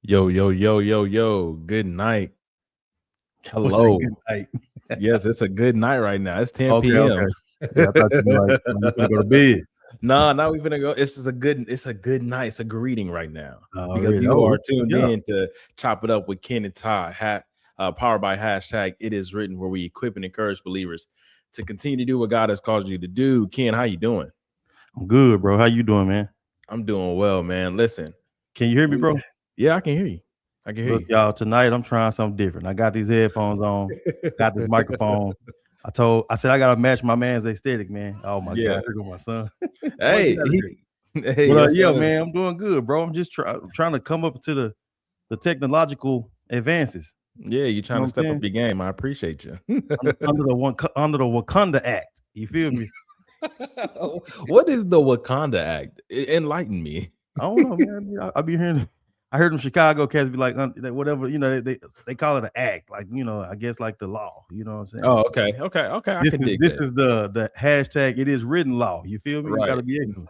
Yo, yo, yo, yo, yo. Good night. What's a Hello. good night? Yes, it's a good night right now. It's 10 Okay, p.m. okay. Yeah, I thought you were like, "Oh, you finna go to bed." No, now we're gonna go. It's a good night. It's a greeting right now because Already. you Oh, are tuned yeah. in to Chop It Up with Ken and Todd, powered by hashtag It Is Written, where we equip and encourage believers to continue to do what God has called you to do. Ken, how you doing? I'm good, bro. How you doing, man? I'm doing well, man. Listen, Can you hear me, bro? yeah, I can hear you. I can hear Look, you. y'all, tonight I'm trying something different. I got these headphones on, got this microphone. I said I gotta match my man's aesthetic, man. Oh my Yeah. God, here go my son. Boy, Hey, get out of here. hey, But your yeah, son is. man, I'm doing good, bro. I'm just trying to come up to the technological advances. Yeah, you You trying know to what step I'm up saying? your game. I appreciate you. Under the Wakanda Act. You feel me? What is the Wakanda Act? Enlighten me. I don't know, man. I be hearing. I heard them Chicago cats be like, whatever, they call it an act, like I guess like the law. You know what I'm saying? Oh, So okay. I this can is dig this that. is the hashtag. It is written law. You feel me? We got Right, to be excellent.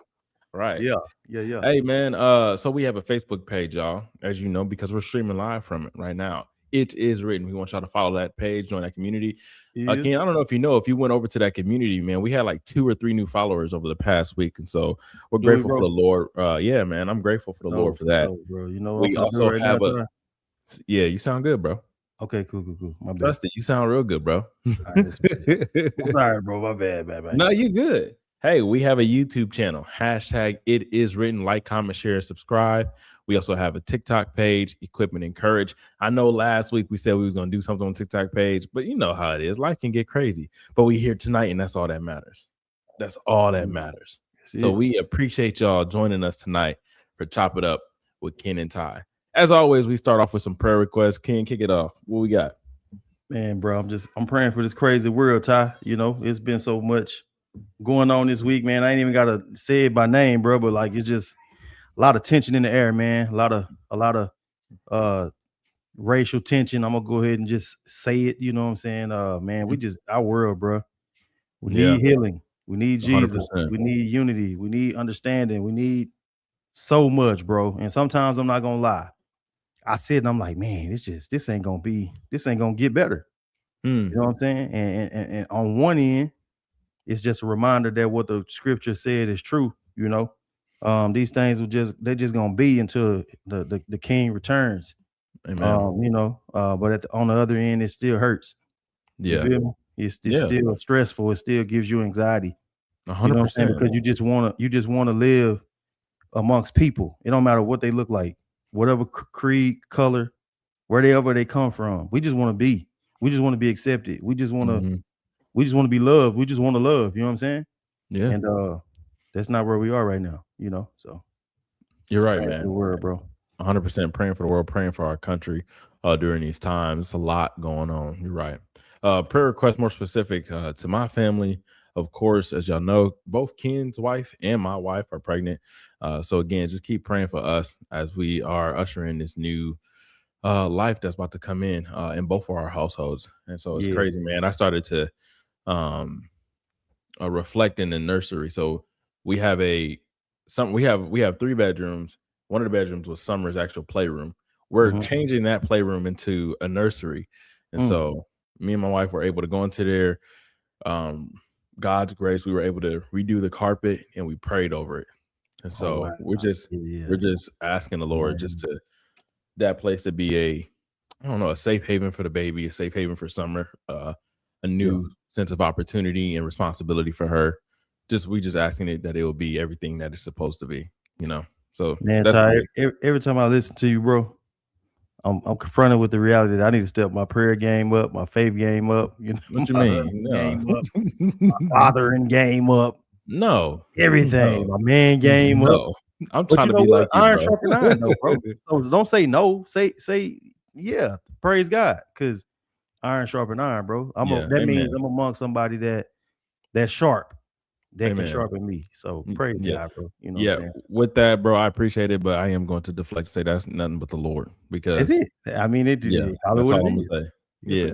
right. Yeah, yeah. Hey, man. So we have a Facebook page, y'all, as you know, because we're streaming live from it right now. It is written. We want y'all to follow that page, join that community. Is Ken, I don't know if you went over to that community, man. We had like 2 or 3 new followers over the past week, and so we're do we, grateful for bro? the Lord. Yeah, man, I'm grateful for the No, Lord for for that. sure, bro. You know what I'm We finna do also right now, have a Ty? yeah. You sound good, bro. Okay, cool. My bad. Trust it. You sound real good, bro. All right, that's bad. I'm sorry, bro. My bad. No, you good. Hey, we have a YouTube channel. Hashtag It Is Written. Like, comment, share, subscribe. We also have a TikTok page, Equipment Encourage. I know last week we said we was going to do something on TikTok page, but you know how it is. Life can get crazy. But we here tonight, and that's all that matters. That's all that matters. That's So it. we appreciate y'all joining us tonight for Chop It Up with Ken and Ty. As always, we start off with some prayer requests. Ken, kick it off. What we got? Man, bro, I'm praying for this crazy world, Ty. It's been so much going on this week, man. I ain't even gotta say it by name, bro, but like it's just a lot of tension in the air, man. A lot of uh racial tension. I'm gonna go ahead and just say it, you know what I'm saying? Man, we just our world, bro. We Yeah, need healing. We need Jesus. 100%. We need unity. We need understanding. We need so much, bro. And sometimes I'm not gonna lie. I sit and I'm like, man, this ain't gonna get better. You Hmm. know what I'm saying? And on one end, it's just a reminder that what the scripture said is true. These things they're just gonna be until the king returns. Amen. But on the other end, it still hurts. You Yeah. feel me? It's Yeah. still stressful. It still gives you anxiety. You know what I'm saying? 100%. Because you just wanna live amongst people. It don't matter what they look like, whatever creed, color, wherever they come from. We just want to be. We just want to be accepted. We just want to. Mhm. We just want to be loved. We just want to love. You know what I'm saying? Yeah. And that's not where we are right now. So You're right, praying for the man. world, bro. 100% praying for the world, praying for our country during these times. It's a lot going on. You're right. Prayer request more specific to my family. Of course, as y'all know, both Ken's wife and my wife are pregnant. So again, just keep praying for us as we are ushering this new life that's about to come in both of our households. And so it's Yeah. crazy, man. I started to um, reflect in the nursery. So we have we have 3 bedrooms. One of the bedrooms was Summer's actual playroom. We're Mm-hmm. changing that playroom into a nursery, and Mm. so me and my wife were able to go into there. Um, God's grace, we were able to redo the carpet, and we prayed over it. And Oh wow. so we're just Yeah. we're just asking the Lord just Man. to that place to be I don't know, a safe haven for the baby, a safe haven for Summer, a Yeah. new sense of opportunity and responsibility for her. We just asking it that it will be everything that it's supposed to be, you know. So Man, that's Ty, my every time I listen to you, bro, I'm confronted with the reality that I need to step my prayer game up, my faith game up, what you my mean? husband No. game up, fathering game up, No. everything. No. My man game up. No. I'm But trying you to know be what? like you, Iron bro. sharpen iron, though, bro. So don't say no. Say yeah. Praise God, because iron sharpen iron, bro. Yeah, That means amen. I'm among somebody that's sharp, that can Amen. sharpen me. So praise Yeah. God, bro. You know what I'm Yeah, saying? with that, bro, I appreciate it, but I am going to deflect and say that's nothing but the Lord That's because it. I mean, yeah, call it that's what all it I'm is. gonna say. Yes, Yeah.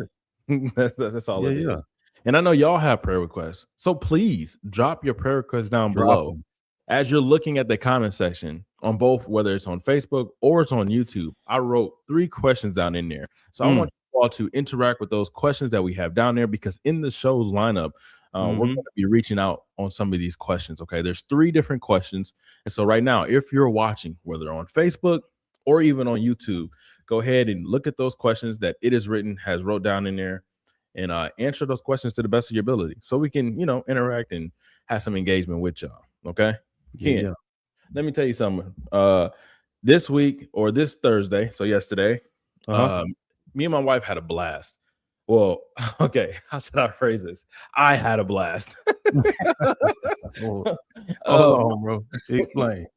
sir. That's all Yeah, it yeah. is. And I know y'all have prayer requests. So please drop your prayer requests down Drop below them. as you're looking at the comment section on both, whether it's on Facebook or it's on YouTube, I wrote 3 questions down in there. So I want you all to interact with those questions that we have down there, because in the show's lineup, we're going to be reaching out on some of these questions. Okay, there's 3 different questions. And so right now, if you're watching, whether on Facebook or even on YouTube, go ahead and look at those questions that It Is Written has wrote down in there, and answer those questions to the best of your ability, so we can, interact and have some engagement with y'all. Okay. Ken, let me tell you something. This week, or this Thursday, so yesterday, me and my wife had a blast. Well, okay, how should I phrase this? I had a blast. Hold on, bro. Explain.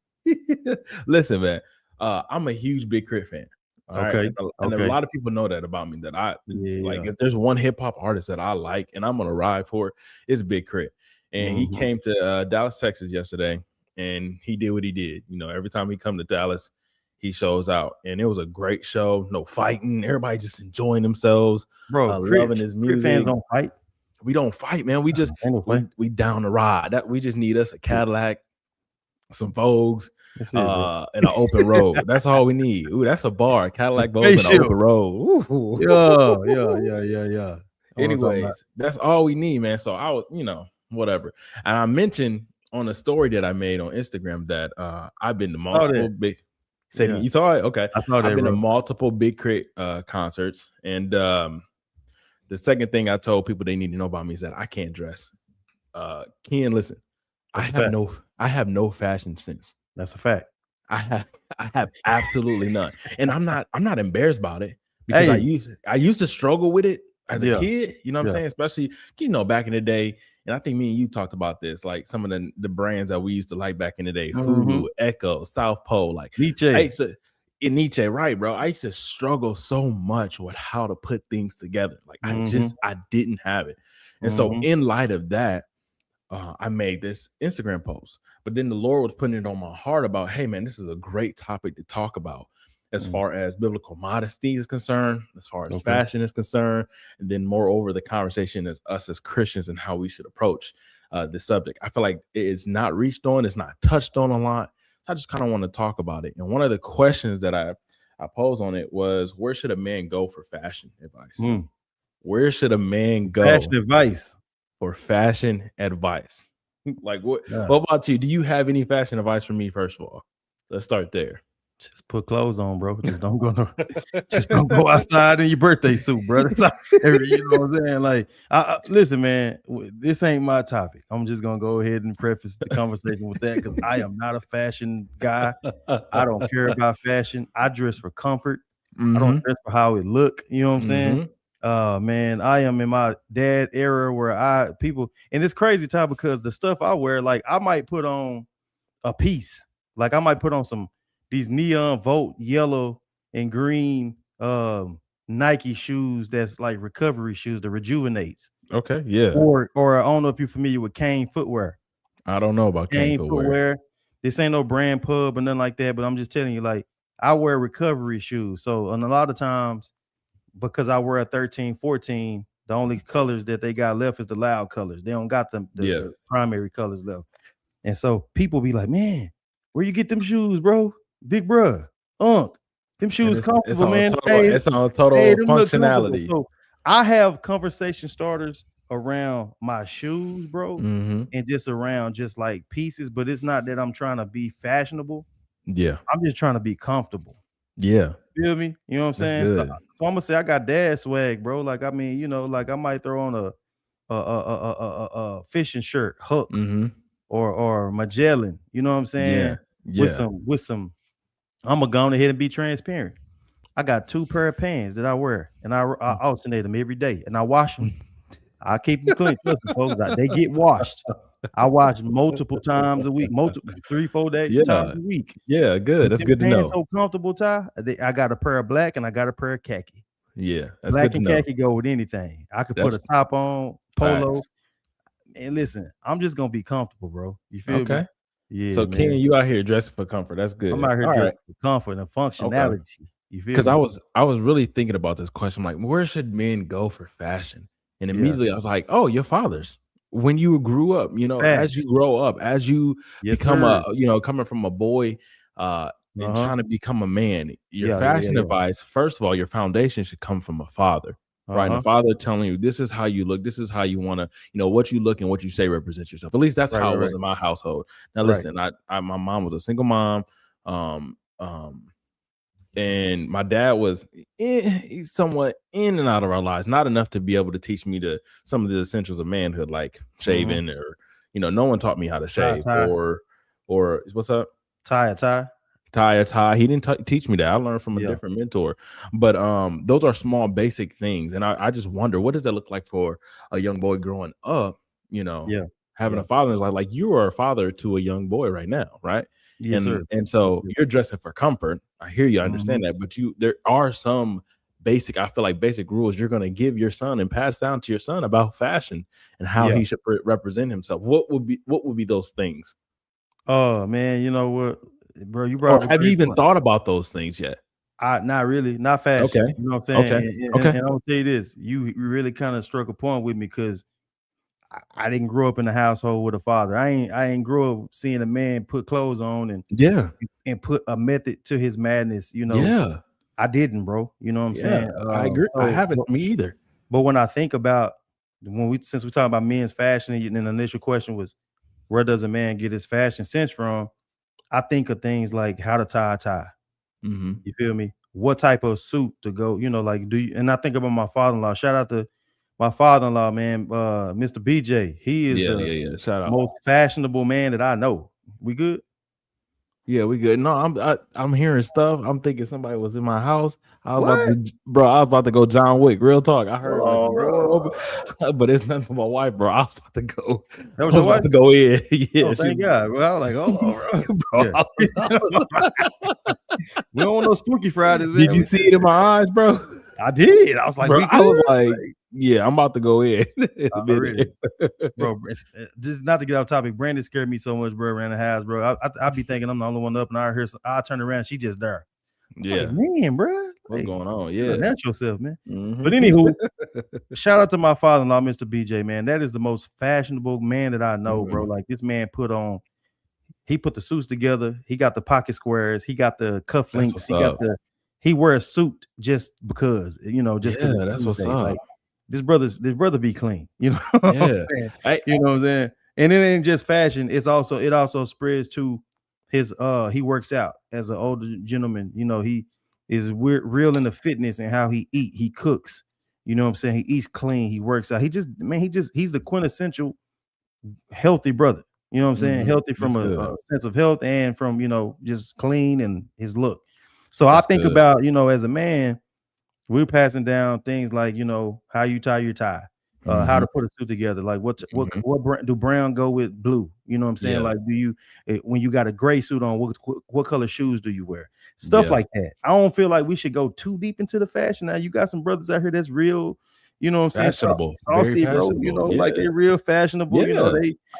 Listen, man, I'm a huge Big Crit fan. Okay. Right? And a lot of people know that about me, that I like, if there's one hip hop artist that I like and I'm gonna ride for, it's Big Crit. And he came to Dallas, Texas yesterday, and he did what he did. Every time he come to Dallas, he shows out, and it was a great show. No fighting, everybody just enjoying themselves, bro. Loving his music. Fans don't fight. We don't fight, man. We just we down the ride. That we just need us a Cadillac, some Vogues, and an open road. That's all we need. Ooh, that's a bar. Cadillac Vogues and an open road. Ooh. Yeah. Anyways, that's all we need, man. So I was, whatever. And I mentioned on a story that I made on Instagram that I've been to multiple big. You saw it? Okay. I've been to multiple Big Crit concerts, and the second thing I told people they need to know about me is that I can't dress. Ken, listen, I have no fashion sense. That's a fact. I have absolutely none, and I'm not embarrassed about it, because I used to struggle with it as a kid. You know what I'm saying? Especially back in the day. And I think me and you talked about this, like some of the brands that we used to like back in the day: Fubu, Echo, South Pole, like Nietzsche, right, bro? I used to struggle so much with how to put things together. Like I didn't have it. And so in light of that, I made this Instagram post. But then the Lord was putting it on my heart about, hey, man, this is a great topic to talk about as far as biblical modesty is concerned, as far as fashion is concerned, and then moreover, the conversation as us as Christians and how we should approach this subject. I feel like it is not reached on, it's not touched on a lot. So I just kind of want to talk about it. And one of the questions that I posed on it was, where should a man go for fashion advice? Where should a man go? Fashion advice. For fashion advice. Like what about you? Do you have any fashion advice for me, first of all? Let's start there. Just put clothes on, bro. Just don't go outside in your birthday suit, bro. You know what I'm saying? Like, listen, man, this ain't my topic. I'm just gonna go ahead and preface the conversation with that, because I am not a fashion guy. I don't care about fashion. I dress for comfort. I don't dress for how it look. You know what I'm saying? Man, I am in my dad era where and it's crazy, Ty, because the stuff I wear, like I might put on a piece, like I might put on these neon Volt yellow and green Nike shoes that's like recovery shoes, the Rejuvenates. Okay, yeah. Or I don't know if you're familiar with Kane footwear. I don't know about Kane footwear. This ain't no brand pub or nothing like that, but I'm just telling you, like, I wear recovery shoes. So, and a lot of times, because I wear a 13, 14, the only colors that they got left is the loud colors. They don't got the primary colors left. And so people be like, man, where you get them shoes, bro? Big bruh, them shoes comfortable, man. It's on total functionality. So I have conversation starters around my shoes, bro, and just around just like pieces, but it's not that I'm trying to be fashionable. Yeah. I'm just trying to be comfortable. Yeah. Feel me? You know what I'm saying? So I'm gonna say I got dad swag, bro. Like, I mean, like I might throw on a fishing shirt, Hook, or Magellan. You know what I'm saying? Yeah. With some. I'm gonna go ahead and be transparent. I got 2 pair of pants that I wear, and I alternate them every day, and I wash them. I keep them clean. Trust me, folks. They get washed. I wash multiple times a week, 3-4 days times a week. Yeah, good. That's good to know. So comfortable, Ty. I got a pair of black and I got a pair of khaki. Yeah, that's black good and to know. Khaki go with anything. I could put a top on, polo. And listen, I'm just gonna be comfortable, bro. You feel me? Yeah. So Ken, you out here dressing for comfort. That's good. I'm out here dressing for comfort and functionality. Okay. You feel me? Because I was really thinking about this question. I'm like, where should men go for fashion? And immediately I was like, oh, your fathers. when you grew up, as you Fast. grow up, as you Yes, become sir. coming from a boy, and Uh-huh. trying to become a man, your Yeah, yeah, yeah, fashion yeah. advice, first of all, your foundation should come from a father, right? And a Uh-huh. father telling you, this is how you look, this is how you want to, what you look and what you say represents yourself. At least that's Right, how right, it was right. in my household. Now, Right. listen, my mom was a single mom. Um, um, and my dad was he's somewhat in and out of our lives, not enough to be able to teach me some of the essentials of manhood, like Mhm. shaving, or no one taught me how to Tie, shave, tie. or what's up, Tie, a tie. tie. He didn't teach me that. I learned from a Yeah. different mentor. But those are small basic things, and I just wonder, what does that look like for a young boy growing up, you know Yeah. having Yeah. a father in his life. Like, you are a father to a young boy right now, right? Yes, sir. And Yes, so sir. you're dressing for comfort. I hear you, I Mhm. understand that, but there are some basic, I feel like, basic rules you're going to give your son and pass down to your son about fashion and how Yeah. he should represent himself. What would be those things? Oh, man, you know what, bro, you brought Or up a have you great even point. thought about those things yet? Not really, not fashion, Okay. you know what I'm saying? Okay. And Okay. I'm gonna tell you this, you really kinda struck a point with me because I didn't grow up in a household with a father. I ain't grew up seeing a man put clothes on Yeah. and put a method to his madness, you know? Yeah. I didn't, bro, you know what I'm Yeah. saying? I agree. I So haven't. Me either. but when I think about since we're talking about men's fashion, and the initial question was, where does a man get his fashion sense from? I think of things like how to tie a tie. Mhm. You feel me? What type of suit to go, like do you and I think about my father-in-law. Shout out to my father-in-law, man, Mr. BJ. He is Yeah. the Yeah. Yeah. Shout out. most fashionable man that I know. We good? Yeah, we good. No, I'm hearing stuff. I'm thinking somebody was in my house. What? Bro, I was about to go John Wick. Real talk. I heard like a Oh, door open, bro. but it's nothing for my wife, bro. I was about to go. That I was was your about wife? to go in. Oh, Yeah, thank God. Well, I was like, hold on, bro. bro. Yeah. I was We don't want no spooky Fridays, Did man. you We see just it in my eyes, bro? I did. I was like, Bro, we I good? was like, Like, yeah, I'm about to go in in a already. minute. Bro, it's just not to get off topic. Brandon scared me so much, bro, around the house, bro. I be thinking I'm the only one up, and I turn around, she just there. I'm like, Yeah, man, bro, what's like, going on? you gotta Yeah. announce yourself, man. But Hmm. anywho, shout out to my father-in-law, Mr. BJ, man. That is the most fashionable man that I know, bro. Hmm. Like this man he put the suits together. He got the pocket squares. He got the That's cufflinks. what's up. He wear a suit just because, just because Yeah, it's that's what's Tuesday. up. Like this brother be clean. You know what I'm Yeah. saying? I You know what I'm saying? And it ain't just fashion. It also spreads to his he works out as an older gentleman. He is real into fitness and how he eat. He cooks. You know what I'm saying? He eats clean. He works out. He's the quintessential healthy brother. You know what I'm saying? Mhm. Healthy from That's a good. sense of health and from, just clean and his look. So I That's think good. about, as a man, we're passing down things like, how you tie your tie, how Mhm. to put a suit together. Like Mhm. what brand do brown go with blue? You know what I'm saying? Yeah. Like, when you got a gray suit on, what color shoes do you wear? Stuff Yeah. like that. I don't feel like we should go too deep into the fashion. Now you got some brothers out here that's real, you know what I'm saying? Fashionable. Very Saucy, bro. fashionable. Like Yeah. they real fashionable. Yeah.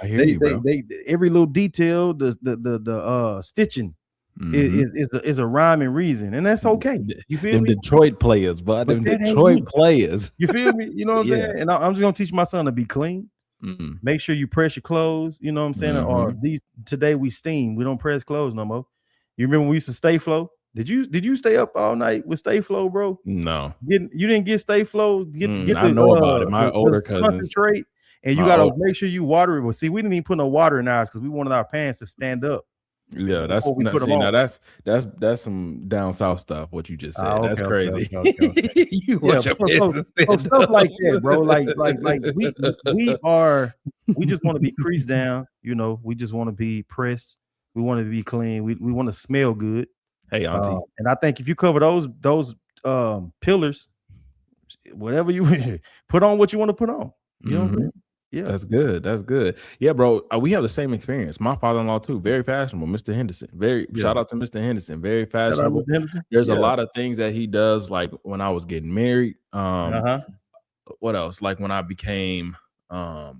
I hear They you, they bro. they every little detail, the stitching Mhm. is a rhyme and reason, and that's okay. You feel Them me? Detroit players, bud. But Them that ain't Detroit me. players. You feel me? You know what I'm Yeah. saying? And I'm just gonna teach my son to be clean. Mhm. Make sure you press your clothes. You know what I'm saying? Or Mhm. these today we steam. We don't press clothes no more. You remember we used to stay flow? Did you stay up all night with stay flow, bro? No. You didn't get stay flow, get I know about it. My the older cousins, concentrate, and you my gotta old make sure you water it. Well, see, we didn't even put no water in ours because we wanted our pants to stand up yeah, that's before we not put them see, on. now that's some down south stuff, what you just said. That's Okay, okay, crazy. okay, okay, okay. You Yeah, want your so pants so to so stand stuff up. like that, bro. Like we just want to be creased down, we just want to be pressed, we want to be clean, we want to smell good. Hey, auntie. And I think if you cover those pillars, whatever you put on what you want to put on. You know what I'm Mhm. saying? Yeah. That's good. That's good. Yeah, bro. We have the same experience. My father-in-law too, very fashionable. Mr. Henderson. Very Yeah. shout out to Mr. Henderson. Very Shout out fashionable. Mr. Henderson. There's a Yeah. lot of things that he does, like when I was getting married. Uh-huh. What else? Like when I became a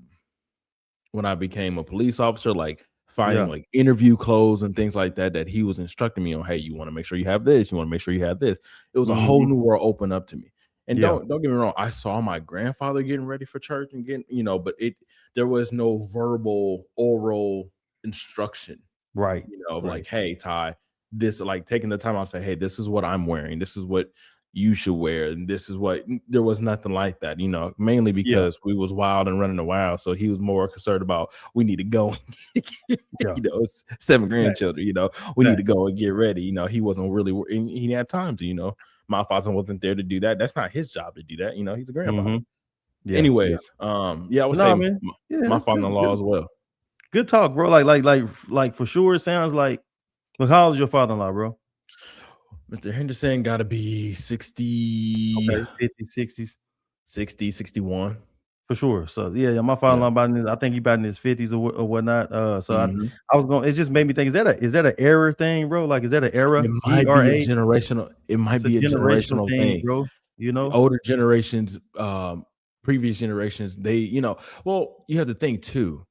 police officer, like finding Yeah. like interview clothes and things like that, that he was instructing me on, hey, you want to make sure you have this, you want to make sure you have this. It was a whole Mhm. new world open up to me. And Yeah. don't get me wrong, I saw my grandfather getting ready for church and getting, but there was no verbal oral instruction, Right. of Right. like, hey, Ty, this, like, taking the time out to say, hey, this is what I'm wearing, this is what you should wear, and this is what there was nothing like that, mainly Yeah. because we was wild and running wild. So he was more concerned about we need to go Yeah. it's 7 Facts. grandchildren, we need to Facts. go and get ready. He wasn't really and he didn't have time to, my father wasn't there to do that. That's not his job to do that. He's a grandfather. Mm-hmm. Yeah. Yeah. Anyways, yeah, I would But say no, man. Yeah, my this father-in-law good, as well. good talk, bro. Like for sure, it sounds like. But how old is your father-in-law, bro? Mr. Henderson got to be 60, Okay, 50s, 60s. 60, 61. For sure. So yeah, my Yeah. father-in-law I think he about in his 50s or whatnot. So Mhm. I was going. It just made me think: is that an error thing, bro? Like, is that an era? It might be a ERA? generational. It might It's a be a generational generational thing, thing. bro. You know? Older generations, previous generations, they, well, you have to think too.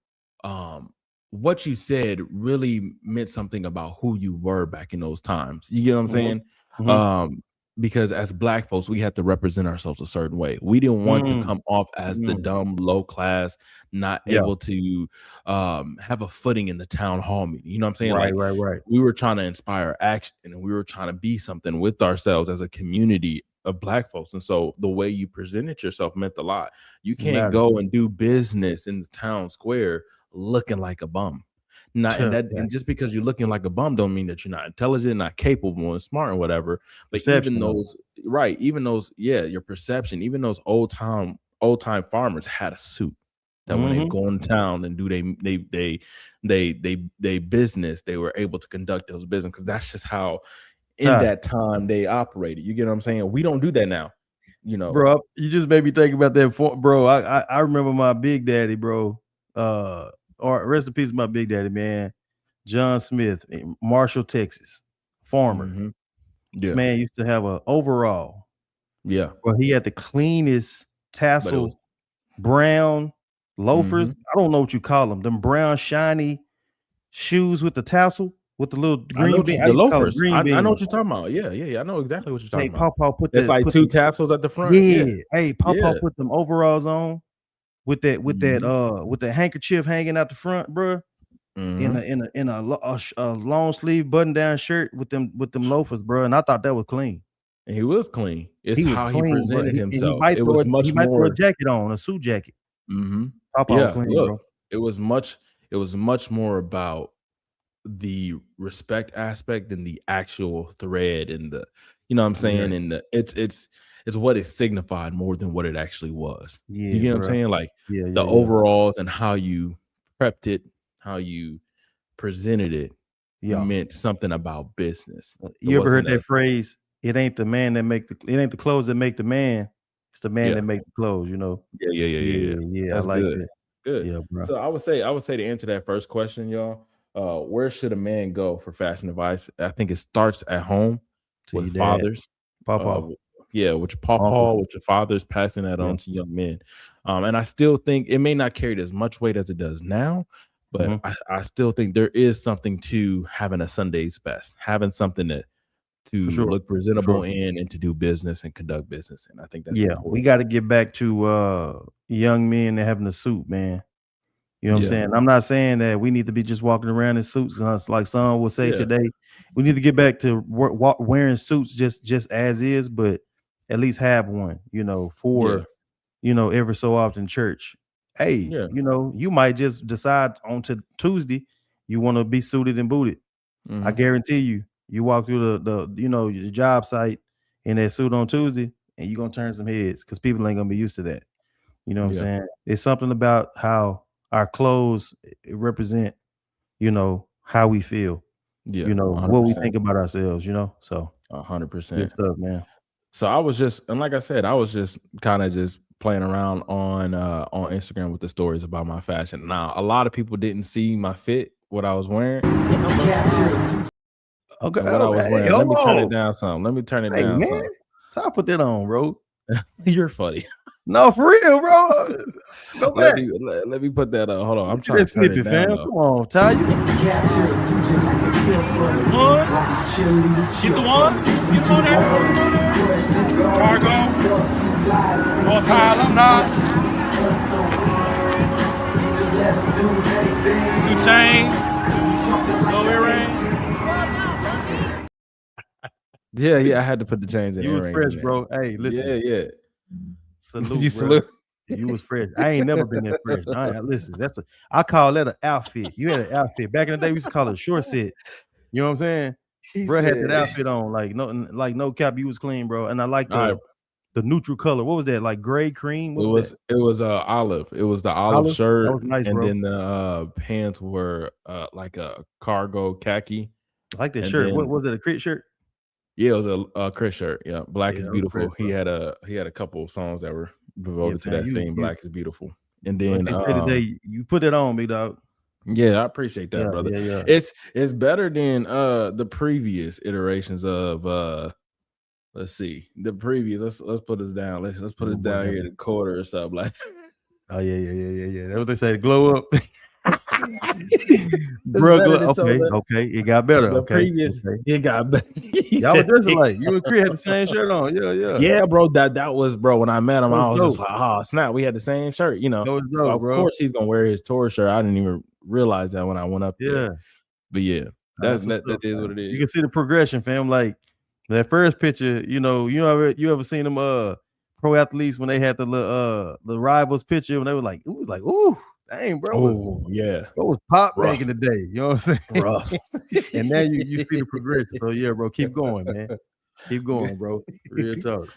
Um, what you said really meant something about who you were back in those times. You get what I'm Mhm. saying? Mhm. Um, because as black folks, we had to represent ourselves a certain way. We didn't want to Mm. come off as the Mm. dumb, low class, not Yeah. able to have a footing in the town hall meeting. You know what I'm saying? Right. Like, Right. Right. we were trying to inspire action, and we were trying to be something with ourselves as a community of black folks. And so the way you presented yourself meant a lot. You It can't matters. go and do business in the town square looking like a bum. Not and that Yeah. and just because you're looking like a bum don't mean that you're not intelligent, not capable, and smart and whatever. But even Perception of it. those, right, even those, yeah, your perception, even those old time farmers had a suit that when they Mhm. go in town and do they business, they were able to conduct those business because that's just how in Ty, that time they operated. You get what I'm saying? We don't do that now, you know. bro, you just made me think about that. Bro, I remember my big daddy, bro. Or rest in peace, my big daddy, man. John Smith in Marshall, Texas, farmer. Mhm. This Yeah. man used to have a overall. Yeah. Well, he had the cleanest But it was tassel brown loafers. mhm. I don't know what you call them. Them brown shiny shoes with the tassel with the little I know green bean. I the used to call them loafers. green I know beans. what you're talking about. Yeah, yeah, yeah. I know exactly what you're Hey, talking about. Pawpaw It's like put 2 them. tassels at the front. Yeah. Yeah. Hey, Pawpaw Yeah. put them overalls on Mhm. with that handkerchief hanging out the front, bro. In a Mhm. in a in a, lo- a long sleeve button down shirt with them loafers, bro. And I thought that was clean. And he was clean. It's He was how he clean, bro. presented And himself. It was he much might throw a more jacket on, a suit jacket. mhm. Pawpaw was Yeah, clean, look, bro. it was much more about the respect aspect than the actual thread and the you know what I'm Yeah, saying? And it's what it signified more than what it actually was. You yeah, get what I'm bro. saying? Like Yeah, the yeah, yeah, overalls and how you prepped it, how you presented it yeah. meant something about business. It You ever heard wasn't that a phrase? It ain't the clothes that make the man. It's the man yeah. that make the clothes. You know. Yeah, yeah, yeah, yeah, yeah. Yeah, yeah. I That's like good. that. Good. Yeah, bro. So I would say to answer that first question, y'all, where should a man go for fashion advice? I think it starts at home To with your dad, fathers. Pawpaw, W yeah, with your uncle. pawpaw, with your fathers passing that Yeah. on to young men. And I still think it may not carry as much weight as it does now, but Mhm. I still think there is something to having a Sunday's best, having something For to sure. look For presentable sure. in and to do business and conduct business, and I think that's Yeah, we important. got to get back to young men that having a suit, man. You know what I'm Yeah. saying? I'm not saying that we need to be just walking around in suits, like some will say Yeah. today. We need to get back to wearing suits just as is, but at least have one, Yeah. for every so often church. Hey, Yeah. you might just decide on to Tuesday you want to be suited and booted. I Mhm. guarantee you walk through your job site in that suit on Tuesday, and you're gonna turn some heads because people ain't gonna be used to that. You know what I'm Yeah. saying? It's something about how our clothes represent, how we feel, Yeah. what we 100%. think about ourselves, So good 100%. stuff, man. So I was just and like I said, I was just kinda just playing around on Instagram with the stories about my fashion. Now, a lot of people didn't see my fit, what I was wearing, Okay, and what I was okay. Hey, wearing. hold Let me turn it on. down some. Let me turn it Hey, down man. some. Time to put that on, bro. You're funny. No, for real, bro. Go Let back. me put that up. Hold on. I'm See trying that to turn it snippet, down fam. though. Come on, Ty. Get the one. Get on there. Cargo. All Ty alumni. 2 Chainz. No earrings. Yeah, I had to put the chains and You was earrings fresh, in there. bro. Hey, listen. Yeah. Salute, You bro. salute. You was fresh. I ain't never been that fresh. Listen, I call that an outfit. You had an outfit. Back in the day, we used to call it a short set. You know what I'm saying? Bro had that outfit on, like no cap. You was clean, bro. And I like the neutral color. What was that? Like gray cream? What was that? It was olive. It was the olive shirt. That was nice, and bro. then the pants were like a cargo khaki. I like that and shirt. then- What was it? A crit shirt? Yeah, it was a Chris shirt. Yeah, Black is Beautiful. Chris, he had a couple of songs that were devoted to that theme. Black is Beautiful. And then like they say today, you put it on, big dog. Yeah, I appreciate that, brother. Yeah. It's better than the previous iterations of let's see. The previous, let's put this down. Let's put it down here at the quarter or something like. Oh yeah. That's what they say. Glow up. Bro, okay. It got better. The previous, it got better. Y'all were dressing like you and Chris had the same shirt on. Yeah, bro. That was, bro. When I met him, I was just like, oh snap, we had the same shirt. You know, of course he's gonna wear his tour shirt. I didn't even realize that when I went up there. But yeah, that is what it is. You can see the progression, fam. Like that first picture, you ever seen them pro athletes when they had the rivals picture when they were like, it was like, ooh, dang, bro. It was pop back in the day. You know what I'm saying? Rough. And now you see the progression. So yeah, bro, keep going, man. Keep going, bro. Real talk.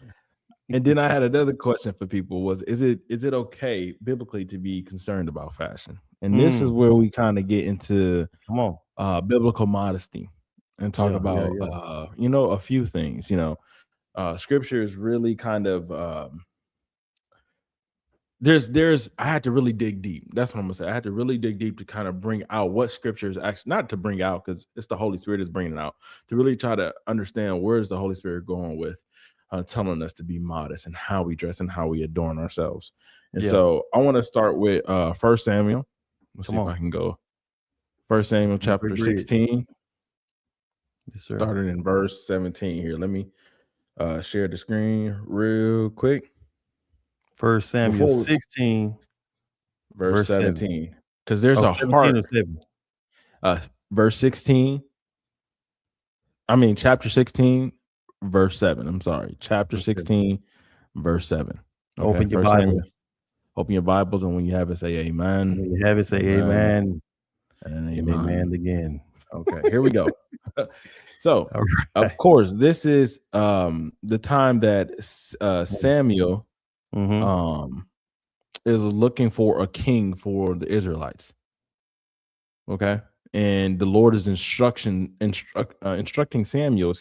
And then I had another question for people: was is it okay biblically to be concerned about fashion? And this is where we kind of get into biblical modesty and talk about a few things. Scripture is really kind of there's I had to really dig deep. That's what I'm gonna say. I had to really dig deep to kind of bring out what scripture is actually, not to bring out because it's the Holy Spirit is bringing it out, to really try to understand where is the Holy Spirit going with telling us to be modest and how we dress and how we adorn ourselves. And so I want to start with 1 Samuel. Let's see if I can go. 1 Samuel chapter 16. Yes, sir. Started in verse 17 here. Let me share the screen real quick. 1 Samuel 16, verse 17. Because there's a heart. Verse 16. Chapter 16, verse 7. I'm sorry. Chapter 16, verse 7. Okay, open your Bibles. Open your Bibles, and when you have it, say amen. When you have it, say amen. And amen again. Okay, here we go. So, of course, this is the time that Samuel is looking for a king for the Israelites. Okay, and the Lord is instructing Samuel,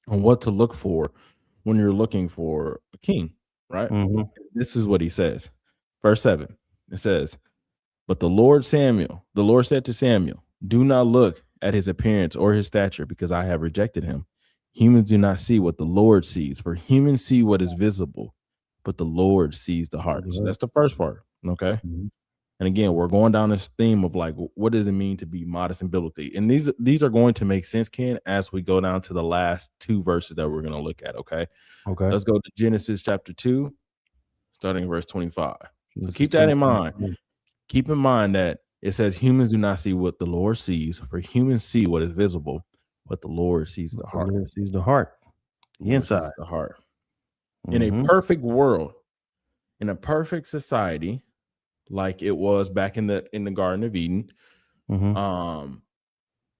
on what to look for when you're looking for a king, right? This is what he says. Verse 7. It says, "But the Lord said to Samuel, do not look at his appearance or his stature, because I have rejected him. Humans do not see what the Lord sees, for humans see what is visible, but the Lord sees the heart." So that's the first part. Okay. And again, we're going down this theme of like, what does it mean to be modest and biblically? And these are going to make sense, Ken, as we go down to the last two verses that we're going to look at. Okay. Let's go to Genesis chapter 2, starting verse 25. So keep that in mind. Keep in mind that it says humans do not see what the Lord sees, for humans see what is visible, but the Lord sees the heart. The Lord sees the heart. The inside. The heart. In a perfect world, in a perfect society, like it was back in the Garden of Eden,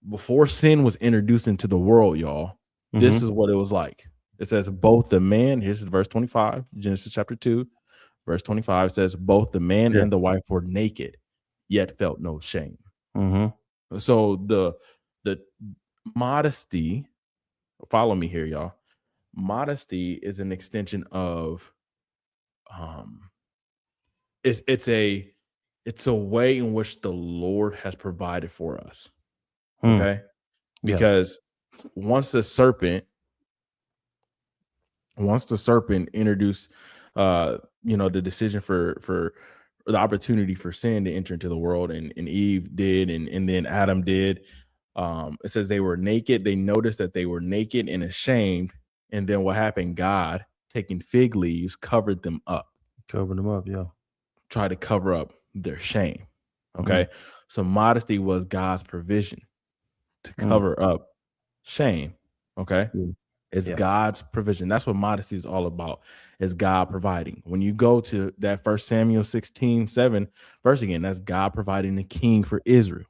before sin was introduced into the world, y'all, this is what it was like. It says both the man, here's verse 25, Genesis chapter 2, verse 25 says, both the man and the wife were naked, yet felt no shame. So the modesty, follow me here, y'all. Modesty is an extension of it's a way in which the Lord has provided for us. Okay. Because once the serpent introduced the decision for the opportunity for sin to enter into the world, and Eve did, and then Adam did. It says they were naked. They noticed that they were naked and ashamed. And then what happened? God, taking fig leaves, covered them up, Covering them up, yeah. tried to cover up their shame. Mm, Okay. So modesty was God's provision to mm, cover up shame. Okay. yeah, It's yeah. God's provision. That's what modesty is all about. Is God providing. When you go to that 1 Samuel 16:7 verse again, that's God providing a king for Israel.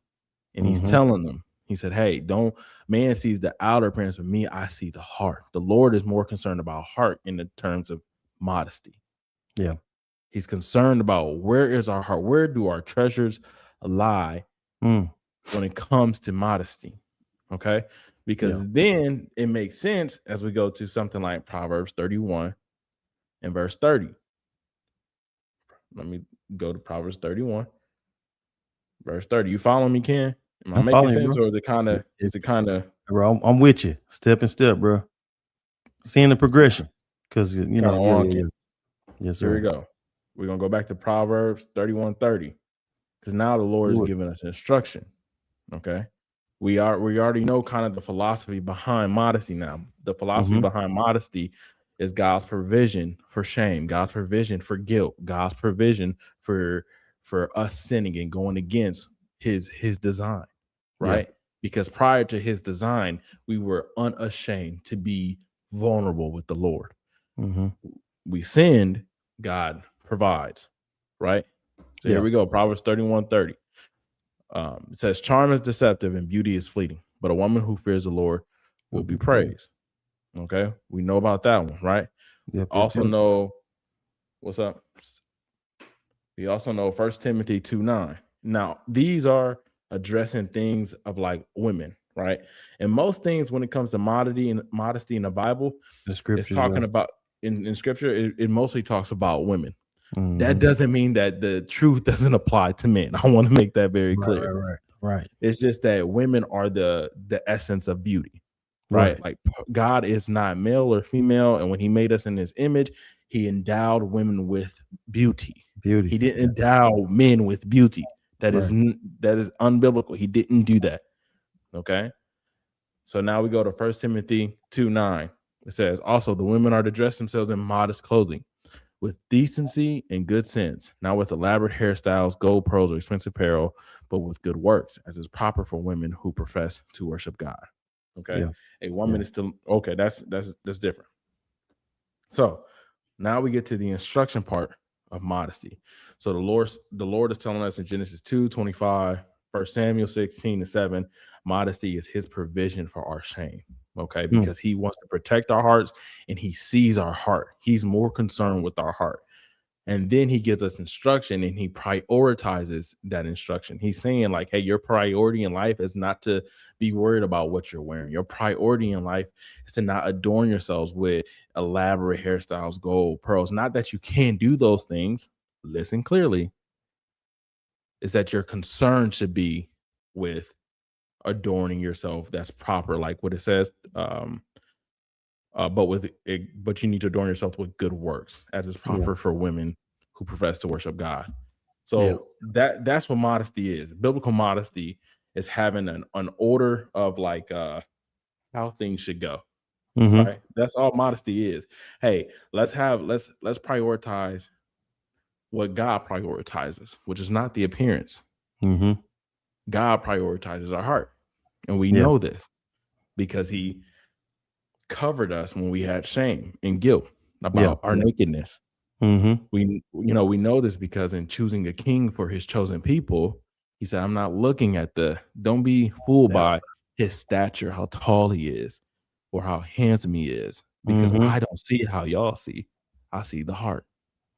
And he's Mhm. telling them, he said, hey, don't man sees the outer appearance, but me, I see the heart. The Lord is more concerned about heart in the terms of modesty. Yeah. He's concerned about where is our heart? Where do our treasures lie Mm, when it comes to modesty? Okay. yeah. Because then it makes sense as we go to something like Proverbs 31 and verse 30. Let me go to Proverbs 31, verse 30. You follow me, Ken? Am I I'm making following you, sense, bro. or is it kind of It bro, I'm with you, step and step, bro. Seeing the progression, because you kind know, of yeah, yeah, wonky? yeah. Yes, Here we sir. go. We're gonna go back to Proverbs 31:30. Because now the Lord is Do it. giving us instruction. Okay. We already know kind of the philosophy behind modesty now. The philosophy Mhm. behind modesty is God's provision for shame, God's provision for guilt, God's provision for us sinning and going against his design, Yeah. right? Because prior to his design, we were unashamed to be vulnerable with the Lord. Mhm. We sinned, God provides, right? So here Yeah. we go. Proverbs 31:30. It says, charm is deceptive and beauty is fleeting, but a woman who fears the Lord will Will be be praised. praised. Okay. We know about that one, right? Yep, yep, Also yep. know what's up. We also know 1 Timothy 2:9. Now, these are addressing things of like women, right? And most things when it comes to modesty in the Bible, The it's scriptures, yeah. talking about in scripture, it mostly talks about women. That Mhm. doesn't mean that the truth doesn't apply to men. I want to make that very Right, clear. right, right, right, It's just that women are the essence of beauty, right? right. Like God is not male or female, and when He made us in His image, He endowed women with beauty. He Beauty. didn't Yeah. endow men with beauty. Right. That is unbiblical. He didn't do that. Okay. So now we go to 1 Timothy 2:9. It says, also the women are to dress themselves in modest clothing, with decency and good sense, not with elaborate hairstyles, gold pearls, or expensive apparel, but with good works, as is proper for women who profess to worship God. Okay, Yeah. a Yeah. woman is still okay. That's different. So now we get to the instruction part of modesty. So the Lord is telling us in Genesis 2:25, 1 Samuel 16:7, modesty is his provision for our shame. Okay, Mm, because he wants to protect our hearts and he sees our heart. He's more concerned with our heart. And then he gives us instruction and he prioritizes that instruction. He's saying, like, hey, your priority in life is not to be worried about what you're wearing. Your priority in life is to not adorn yourselves with elaborate hairstyles, gold, pearls. Not that you can't do those things. Listen clearly, is that your concern should be with adorning yourself. That's proper, like what it says. But you need to adorn yourself with good works, as is yeah. proper for women who profess to worship God. Yeah. So that's what modesty is. Biblical modesty is having an order of like how things should go. Mhm. Right. That's all modesty is. Hey, let's prioritize what God prioritizes, which is not the appearance. Mhm. God prioritizes our heart. And we Yeah. know this because he covered us when we had shame and guilt Yeah. about our Yeah. nakedness. Mhm. We know this because in choosing a king for his chosen people, he said, I'm not looking at don't be fooled That. by his stature, how tall he is, or how handsome he is, because Mhm. I don't see how y'all see. I see the heart.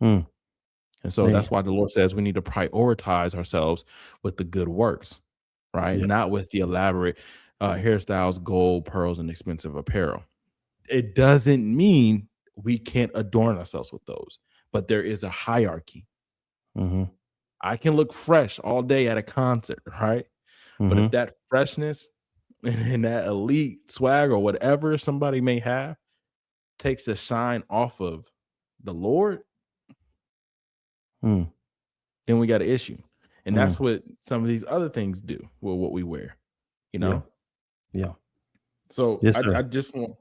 Mm. And so Man. that's why the Lord says we need to prioritize ourselves with the good works, right? Yeah. Not with the elaborate hairstyles, gold, pearls, and expensive apparel. It doesn't mean we can't adorn ourselves with those, but there is a hierarchy. Mhm. I can look fresh all day at a concert, right? But if Mhm. that freshness and that elite swag or whatever somebody may have takes the shine off of the Lord, Mm, then we got an issue. And mm, that's what some of these other things do with what we wear, you yeah, know? yeah. So Yes, I sir. just want,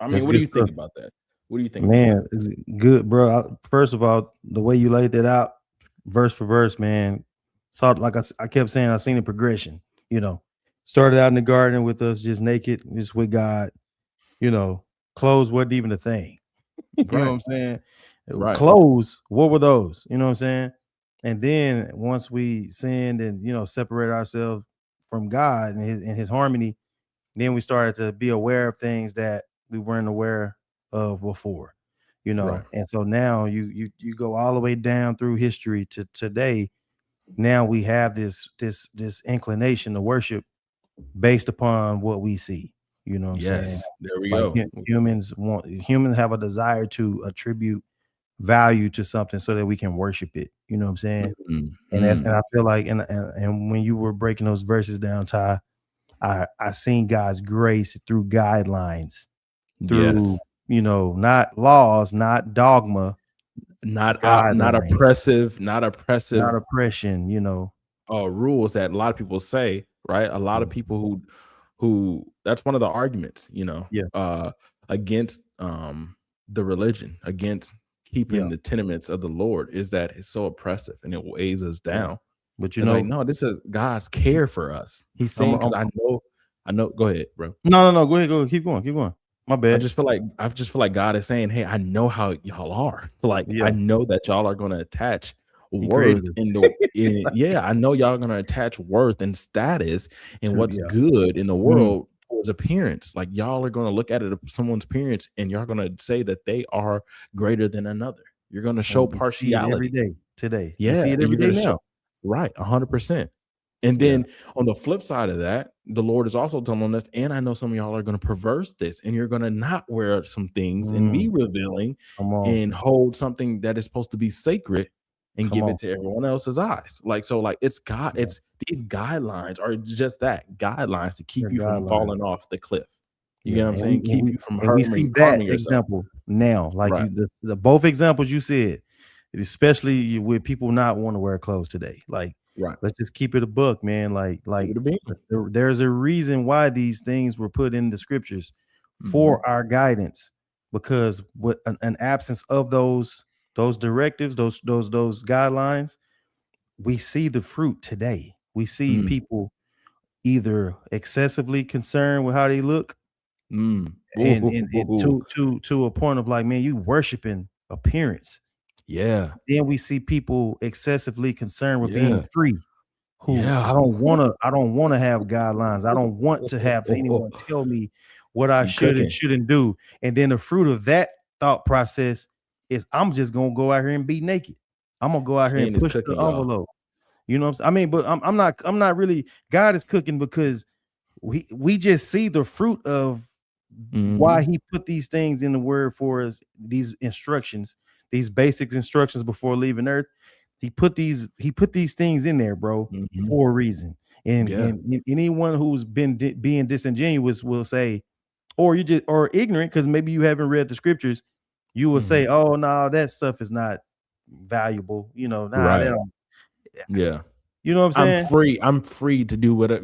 I That's mean, what do good you stuff. think about that? What do you think about that? Man, it's good, bro. First of all, the way you laid that out, verse for verse, man. Saw like I kept saying, I seen the progression. You know, started out in the garden with us just naked, just with God. You know, clothes wasn't even a thing. You know what Right. I'm saying? Right. Clothes, what were those? You know what I'm saying? And then once we sinned and separated ourselves from God and his harmony, then we started to be aware of things that we weren't aware of before. Right. And so now you go all the way down through history to today. Now we have this inclination to worship based upon what we see. You know what I'm saying? Yes. There we Like go. humans have a desire to attribute value to something so that we can worship it. You know what I'm saying? Mm, And mm. I feel like and when you were breaking those verses down, Ty, I seen God's grace through guidelines, through Yes. not laws, not dogma, Not guidelines, oppressive, not oppression. rules that a lot of people say, right? A lot of Mm, people who that's one of the arguments, yeah, against the religion, against yeah, keeping the tenements of the Lord is that it's so oppressive and it weighs us yeah. down. But It's like, no, this is God's care for us. He's saying, I'm because I know, go ahead, bro. no. Go ahead, keep going, keep going. My bad. I just feel like God is saying, "Hey, I know how y'all are. Like, I Yeah, know that y'all are gonna attach He created worth us. yeah, I know y'all are gonna attach worth and status and To what's yeah, good in the mhm, world towards appearance. Like, y'all are gonna look at it someone's appearance and y'all gonna say that they are greater than another. You're gonna show and we see it every partiality. day today. We see Yeah, it and every you're day gonna show now. right, 100%. And Yeah. then on the flip side of that, the Lord is also telling us, and I know some of y'all are gonna perverse this, and you're gonna not wear some things and be Mm, revealing come on, and hold something that is supposed to be sacred and come give on. it to everyone else's eyes. Like, so like Yeah, it's these guidelines are just that, guidelines to keep they're you from guidelines. falling off the cliff. You Yeah, get what I'm and saying? Keep you from we see that harming yourself. example now, like Right, the both examples you said, especially with people not want to wear clothes today. Like, right. let's just keep it a buck, man. Keep it a beam. There's a reason why these things were put in the scriptures Mhm. for our guidance, because with an absence of those directives, those guidelines, we see the fruit today. We see Mm, people either excessively concerned with how they look mm. and Ooh. to a point of like, man, you worshiping appearance. Yeah, Then we see people excessively concerned with being yeah, free, who yeah. I don't wanna have guidelines. I don't want to have anyone tell me what I You should and cooking. shouldn't do. And then the fruit of that thought process is I'm just gonna go out here and be naked. I'm gonna go out here and Ken is push the cooking, y'all. envelope. You know what I'm saying? I mean, but I'm not really. God is cooking because we just see the fruit of why Mhm, he put these things in the word for us, these instructions, these basic instructions before leaving earth. He put these things in there, bro, mhm. for a reason. And Yeah, anyone who's been being disingenuous will say, or you just or ignorant, because maybe you haven't read the scriptures, you will say, mhm. oh no, that stuff is not valuable. Nah, they Right, don't. yeah. You know what I'm saying? I'm free to do whatever,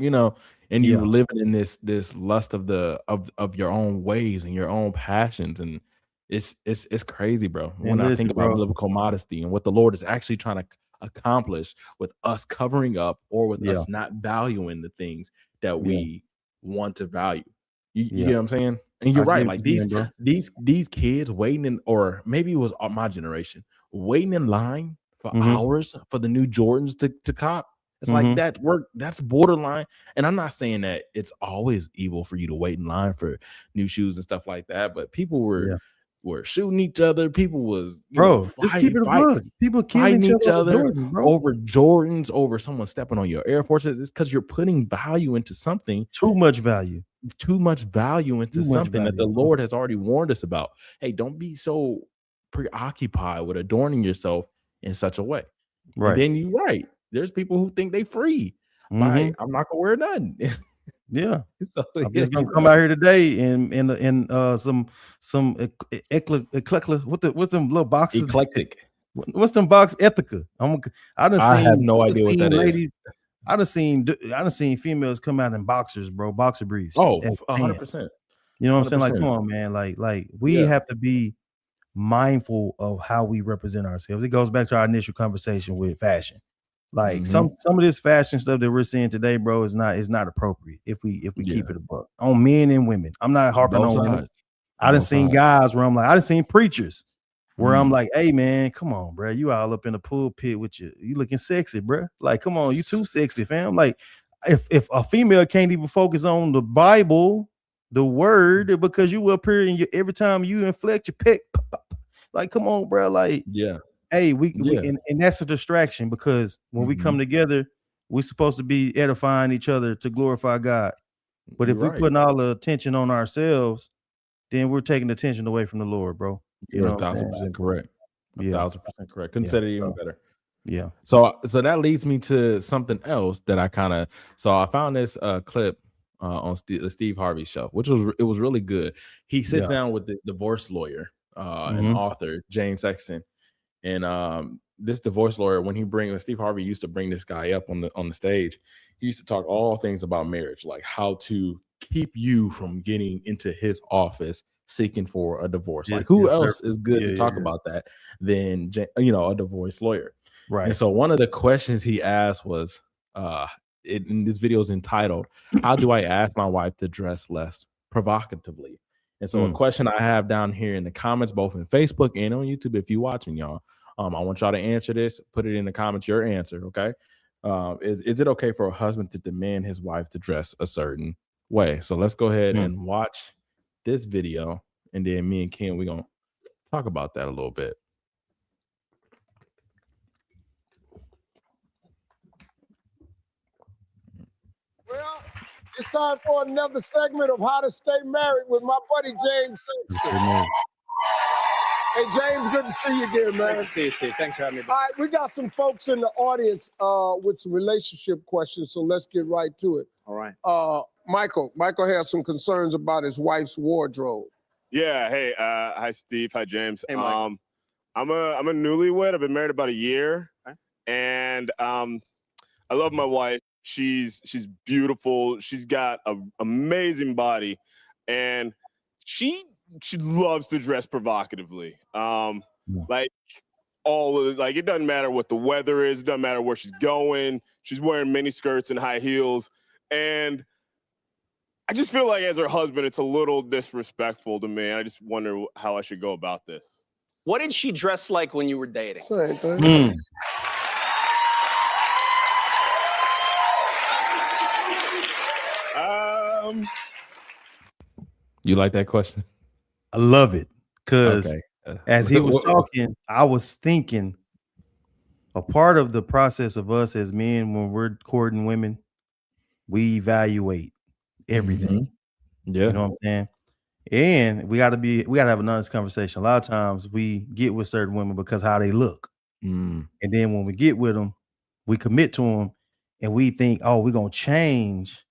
and you Yeah, living in this lust of of your own ways and your own passions, and it's crazy, bro. When and I think listen, about bro. biblical modesty and what the Lord is actually trying to accomplish with us covering up or with Yeah, us not valuing the things that yeah, we want to value. You yeah. get what I'm saying? And you're I get right. what Like you're saying, bro. these kids waiting in, or maybe it was my generation waiting in line for Mhm, hours for the new Jordans to cop. It's like mhm. that work. That's borderline. And I'm not saying that it's always evil for you to wait in line for new shoes and stuff like that. But people Yeah. were shooting each other. People was Bro, just keep it a bug. People killing fighting each other each over other Jordans, bro. over Jordans, over someone stepping on your Air Forces. It's because you're putting value into something, Too much value. too much value into Too much something that value, the bro. Lord has already warned us about. Hey, don't be so preoccupied with adorning yourself in such a way. And Right. then you're right. There's people who think they free by Mhm. I'm not gonna wear nothing. Yeah. So I'm yeah, just gonna you're come right. out here today and some eclectic what what's them little boxes? Eclectic. What's them box Ethica? I done I have seen no idea what that is. ladies. I done seen females come out in boxers, bro, boxer briefs Oh, as pants. 100%. You know what I'm saying? Like, 100%. come on, man. Like we have to be mindful of how we represent ourselves. It goes back to our initial conversation with fashion. Like some of this fashion stuff that we're seeing today, bro, is not appropriate if we Yeah. keep it a buck on men and women. I'm not harping Both on women. sides. I done Both seen sides. guys where I'm like, I done seen preachers where I'm Mm. like, hey man, come on, bro. You all up in the pulpit with you looking sexy, bro. Like, come on, you too sexy, fam. Like, if a female can't even focus on the Bible, the word, because you up here and every time you inflect your pick, like, come on, bro. Like, Yeah. hey, we Yeah. and that's a distraction because when we come together, we're supposed to be edifying each other to glorify God. But if You're we're right. putting all the attention on ourselves, then we're taking attention away from the Lord, bro. You You're know what I'm saying? 1,000% correct. Yeah. 1,000% correct. Couldn't Yeah. say it even better. Yeah. So that leads me to something else that I found this clip on the Steve Harvey show, which was really good. He sits down with this divorce lawyer and author, James Sexton. And this divorce lawyer, when Steve Harvey used to bring this guy up on the stage, he used to talk all things about marriage, like how to keep you from getting into his office seeking for a divorce. Like, who else is good to talk about that than a divorce lawyer? Right. And so one of the questions he asked was, in this video is entitled, "How do I ask my wife to dress less provocatively?" And so a question I have down here in the comments, both in Facebook and on YouTube, if you're watching, y'all, I want y'all to answer this. Put it in the comments, your answer, okay? Is it okay for a husband to demand his wife to dress a certain way? So let's go ahead and watch this video, and then me and Ken, we're going to talk about that a little bit. Well, it's time for another segment of How to Stay Married with my buddy James Sexton. Hey, James, good to see you again, man. Great to see you, Steve. Thanks for having me. All right, we got some folks in the audience with some relationship questions, so let's get right to it. All right. Michael has some concerns about his wife's wardrobe. Yeah. Hey. Hi, Steve. Hi, James. Hey, Mike. I'm a newlywed. I've been married about a year, and I love my wife. She's beautiful. She's got an amazing body, and she loves to dress provocatively. Like it doesn't matter what the weather is. It doesn't matter where she's going. She's wearing mini skirts and high heels, and I just feel like as her husband, it's a little disrespectful to me. I just wonder how I should go about this. What did she dress like when you were dating? Same thing. You like that question? I love it because Okay. as he was talking, I was thinking a part of the process of us as men when we're courting women, we evaluate everything. Yeah. You know what I'm saying? And we gotta have an honest conversation. A lot of times we get with certain women because how they look. And then when we get with them, we commit to them and we think, oh, we're gonna change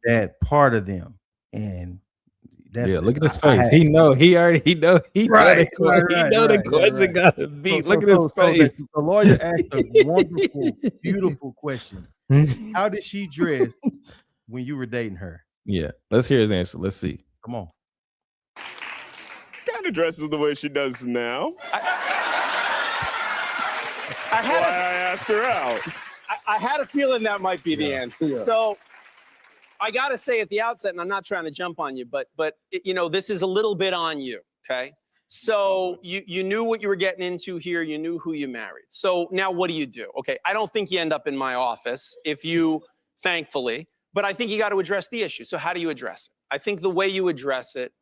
that part of them. And that's look at his face. He know the question gotta be. Look at his face. The lawyer asked a wonderful, beautiful question. How did she dress when you were dating her? Yeah, let's hear his answer. Let's see. Come on. Kind of dresses the way she does now. I asked her out. I had a feeling that might be the answer. Yeah. So I got to say at the outset, and I'm not trying to jump on you, but this is a little bit on you, okay? So you knew what you were getting into here. You knew who you married. So now what do you do? Okay, I don't think you end up in my office thankfully, but I think you got to address the issue. So how do you address it? I think the way you address it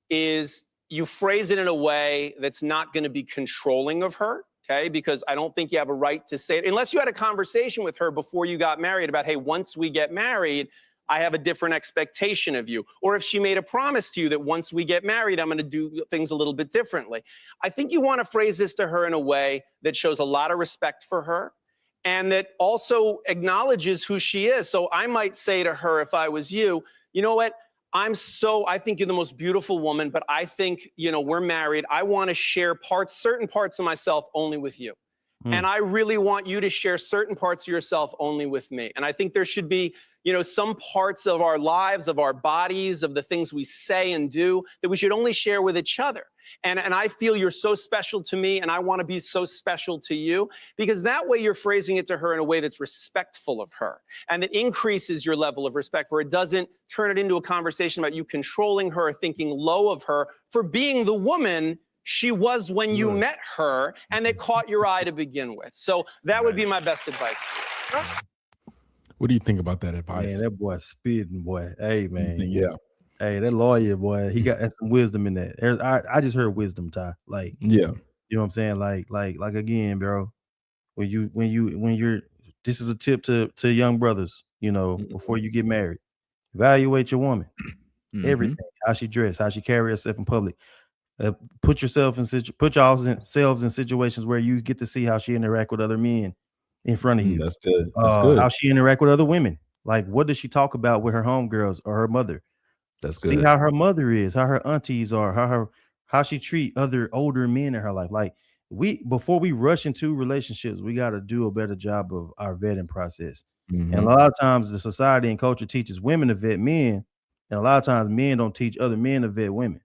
is you phrase it in a way that's not going to be controlling of her, okay? Because I don't think you have a right to say it, unless you had a conversation with her before you got married about, hey, once we get married, I have a different expectation of you. Or if she made a promise to you that once we get married, I'm going to do things a little bit differently. I think you want to phrase this to her in a way that shows a lot of respect for her and that also acknowledges who she is. So I might say to her, if I was you, you know what? I think you're the most beautiful woman, but I think, we're married. I want to share certain parts of myself only with you. And I really want you to share certain parts of yourself only with me. And I think there should be, some parts of our lives, of our bodies, of the things we say and do that we should only share with each other. And I feel you're so special to me, and I want to be so special to you, because that way you're phrasing it to her in a way that's respectful of her, and that increases your level of respect for her. It doesn't turn it into a conversation about you controlling her, thinking low of her for being the woman she was when you met her, and that caught your eye to begin with. So that would be my best advice to you. What do you think about that advice? Man, that boy spitting, boy. Hey, man. Yeah. Hey, that lawyer, boy, he got some wisdom in that. I just heard wisdom, Ty. Like, Yeah. you know what I'm saying? Like again, bro. When you're, this is a tip to young brothers, before you get married. Evaluate your woman. Everything. How she dress, how she carry herself in public. Put yourselves in situations where you get to see how she interact with other men in front of you. That's good. That's good. How she interact with other women. Like, what does she talk about with her homegirls or her mother? That's good. See how her mother is, how her aunties are, how she treat other older men in her life. Like, before we rush into relationships, we got to do a better job of our vetting process. And a lot of times the society and culture teaches women to vet men, and a lot of times men don't teach other men to vet women.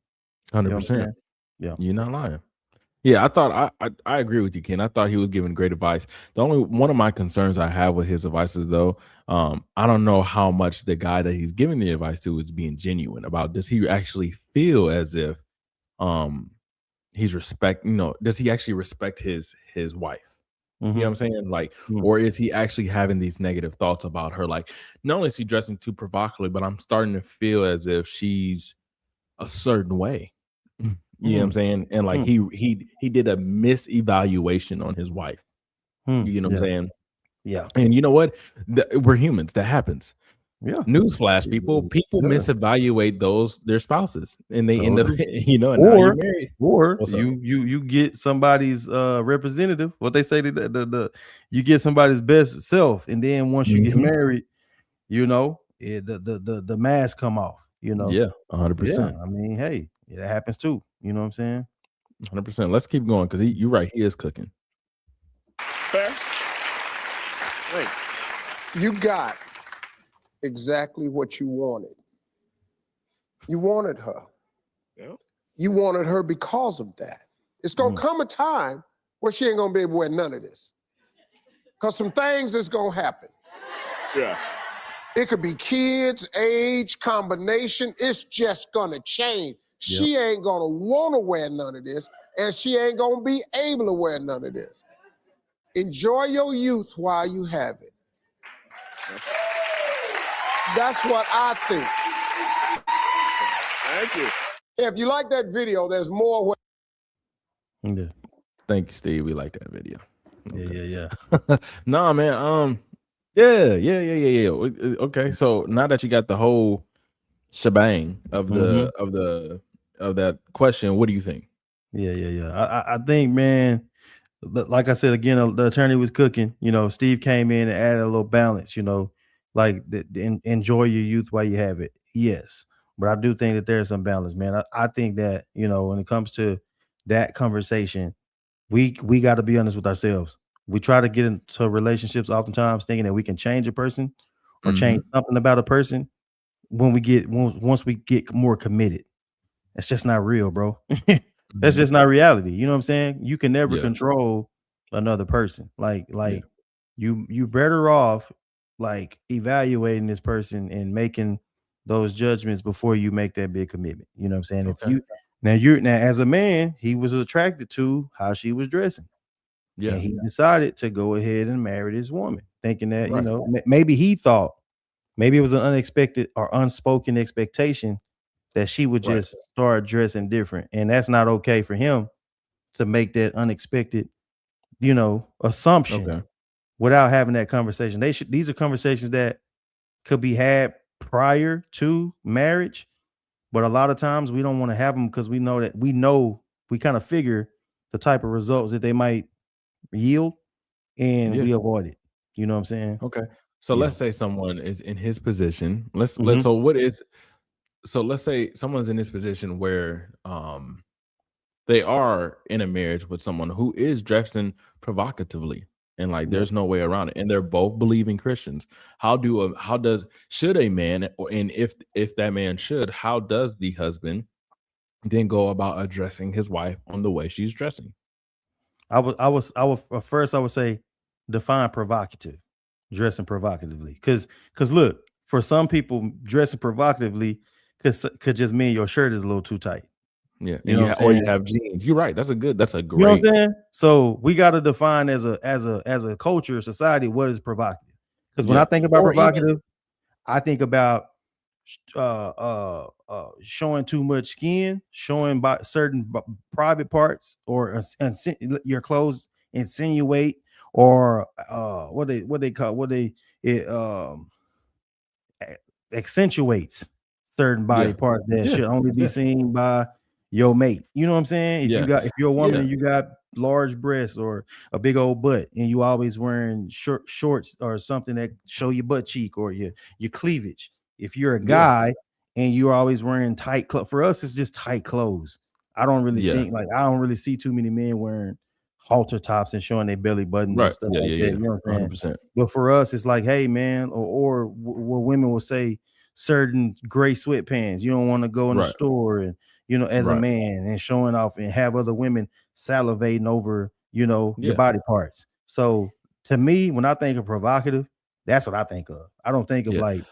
100%. Yeah, you're not lying. Yeah, I thought I agree with you, Ken. I thought he was giving great advice. The only one of my concerns I have with his advice is, though, I don't know how much the guy that he's giving the advice to is being genuine about. Does he actually feel as if he's does he actually respect his wife? You know what I'm saying? Like, or is he actually having these negative thoughts about her? Like, not only is he dressing too provocatively, but I'm starting to feel as if she's a certain way. You know what I'm saying? And like he did a misevaluation on his wife. You know what I'm saying? Yeah. And you know what? We're humans. That happens. Yeah. Newsflash, people misevaluate their spouses, and they end up, and now you're married. Or you get somebody's representative. What they say, you get somebody's best self, and then once you get married, the mask come off. Yeah, 100%. Yeah, I mean, hey, that happens too. You know what I'm saying? 100%. Let's keep going, because you're right. He is cooking. Fair. Thanks. You got exactly what you wanted. You wanted her. Yeah. You wanted her because of that. It's gonna come a time where she ain't gonna be able to wear none of this. Because some things is gonna happen. Yeah. It could be kids, age, combination. It's just gonna change. She ain't gonna wanna wear none of this, and she ain't gonna be able to wear none of this. Enjoy your youth while you have it. That's what I think. Thank you. If you like that video, there's more. Yeah. Thank you, Steve. We like that video. Okay. Yeah. Nah, man. Yeah. Okay, so now that you got the whole shebang of that question, what do you think? Yeah. I think, man, like I said again, the attorney was cooking. Steve came in and added a little balance. Like enjoy your youth while you have it. Yes, but I do think that there's some balance, man. I think that when it comes to that conversation, we got to be honest with ourselves. We try to get into relationships oftentimes thinking that we can change a person or change something about a person once we get more committed. That's just not real, bro. That's just not reality. You know what I'm saying? You can never control another person. Like you better off like evaluating this person and making those judgments before you make that big commitment. You know what I'm saying? Okay. If you now as a man, he was attracted to how she was dressing. Yeah. And he decided to go ahead and marry this woman, thinking that, Right. maybe he thought, maybe it was an unexpected or unspoken expectation that she would just start dressing different. And that's not okay for him to make that unexpected, assumption without having that conversation. These are conversations that could be had prior to marriage, but a lot of times we don't want to have them because we kind of figure the type of results that they might yield, and we avoid it. You know what I'm saying? Okay. So let's say someone is in his position. Mhm. So let's say someone's in this position where they are in a marriage with someone who is dressing provocatively, and like Yeah. there's no way around it, and they're both believing Christians. How does should a man, and if that man should, how does the husband then go about addressing his wife on the way she's dressing? First I would say define provocative, dressing provocatively. Cause look, for some people, dressing provocatively could just mean your shirt is a little too tight. Yeah, You and know what I'm or you saying? have jeans. You're right. That's a You know what great. I'm saying? So we got to define as a culture, society, what is provocative. Because when I Yeah, think about or even provocative, I think about showing too much skin, showing by certain private parts, or your clothes insinuate, or it accentuates certain body yeah, parts that yeah, should only be yeah, seen by your mate. You know what I'm saying? yeah, If you're a woman yeah, and you got large breasts or a big old butt, and you always wearing shorts or something that show your butt cheek or your cleavage. If you're a yeah, guy and you're always wearing tight clothes, for us it's just tight clothes. yeah. I don't really see too many men wearing halter tops and showing their belly buttons and Right. stuff Yeah, like yeah, that. yeah. You know what I'm saying? 100%. But for us, it's like, hey man, or what women will say, certain gray sweatpants. You don't want to go in the Right, store and as a right. man and showing off and have other women salivating over, your Yeah, body parts. So to me, when I think of provocative, that's what I think of. I don't think of yeah. like,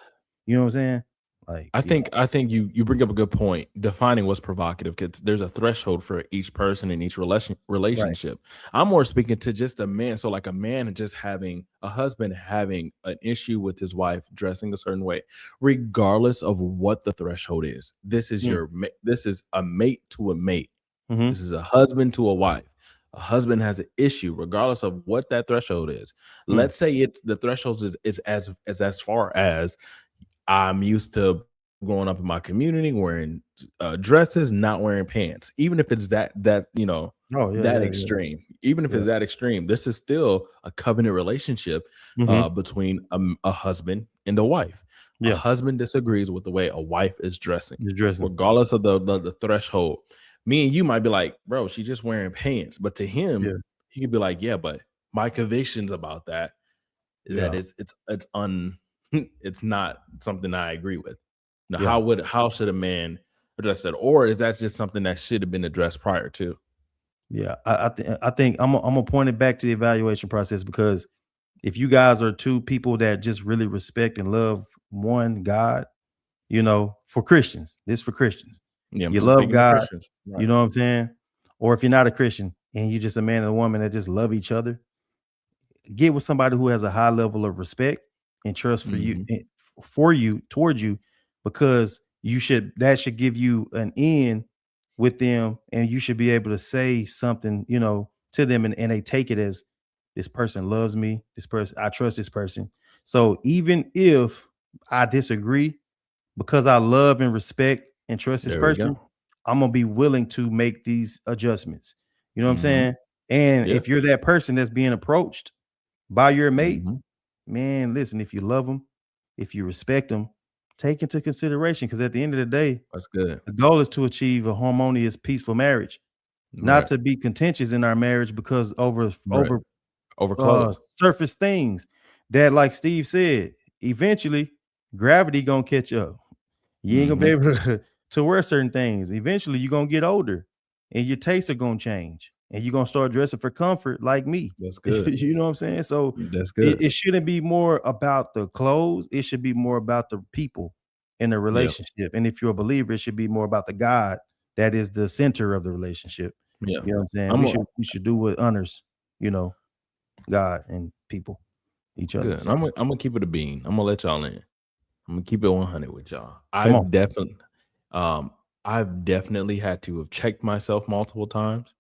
you know what I'm saying? Like, I think you bring up a good point defining what's provocative, because there's a threshold for each person in each right. relationship. I'm more speaking to just a man. So like a husband having an issue with his wife dressing a certain way, regardless of what the threshold is. Mm, This is a mate to a mate. mhm, This is a husband to a wife. A husband has an issue, regardless of what that threshold is. mm, Let's say it's the threshold is as far as I'm used to growing up in my community wearing dresses, not wearing pants. Even if it's oh yeah, that yeah, yeah, extreme. Even if yeah, it's that extreme, this is still a covenant relationship mhm, between a husband and a wife. A yeah, husband disagrees with the way a wife is dressing, you're dressing, regardless of the threshold. Me and you might be like, bro, she's just wearing pants. But to him, yeah, he could be like, yeah, but my convictions about that yeah, it's it's not something I agree with. Now, yeah. how should a man address that, or is that just something that should have been addressed prior to? Yeah, I think I'm gonna point it back to the evaluation process, because if you guys are two people that just really respect and love one God, for Christians, this for Christians, Yeah, I'm you love speaking to God, Christians, you right? know what I'm saying? Or if you're not a Christian and you're just a man and a woman that just love each other, get with somebody who has a high level of respect and trust for you, Hmm. towards you, because that should give you an in with them, and you should be able to say something, to them, and they take it as, this person loves me, this person, I trust this person. So even if I disagree, because I love and respect and trust this There we person, go. I'm gonna be willing to make these adjustments. You know what I'm Hmm. saying? And Yeah. if you're that person that's being approached by your mate, Hmm. man, listen, if you love them, if you respect them, take into consideration, because at the end of the day, That's good. the goal is to achieve a harmonious, peaceful marriage, not Right. to be contentious in our marriage because over Right. over Over clothes. surface things that, like Steve said, eventually gravity gonna catch up. You ain't gonna be Hmm. able to wear certain things. Eventually, you're gonna get older and your tastes are gonna change. And you're gonna start dressing for comfort like me. That's good. You know what I'm saying? So That's it, good. it shouldn't be more about the clothes, it should be more about the people in the Yeah. relationship. And if you're a believer, it should be more about the God that is the center of the relationship. Yeah. You know what I'm saying? I'm We a, should do what honors, you know, God and people, each other. good. So I'm gonna keep it a bean. I'm gonna let y'all in. I'm gonna keep it 100 with y'all. come on. Um, I've definitely had to have checked myself multiple times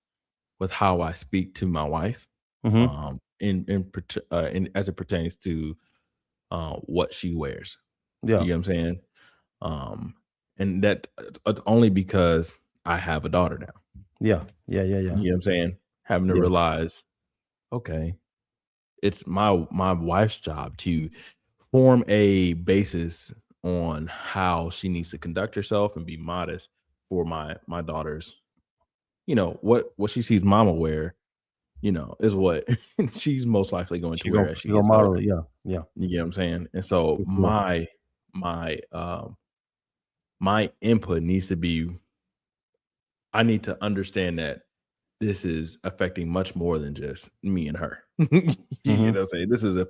with how I speak to my wife, Hmm. in as it pertains to what she wears. You Yeah. get what I'm saying? Um, and it's only because I have a daughter now. Yeah. Yeah. Yeah. Yeah. You know what I'm saying? Having to Yeah. realize, okay, it's my wife's job to form a basis on how she needs to conduct herself and be modest for my daughters. You know, what she sees mama wear, you know, is what she's most likely going to wear as she she gonna gets model older. it. Yeah. You get what I'm saying? And so For sure. my input needs to be, I need to understand that this is affecting much more than just me and her. You know what I'm saying? This is a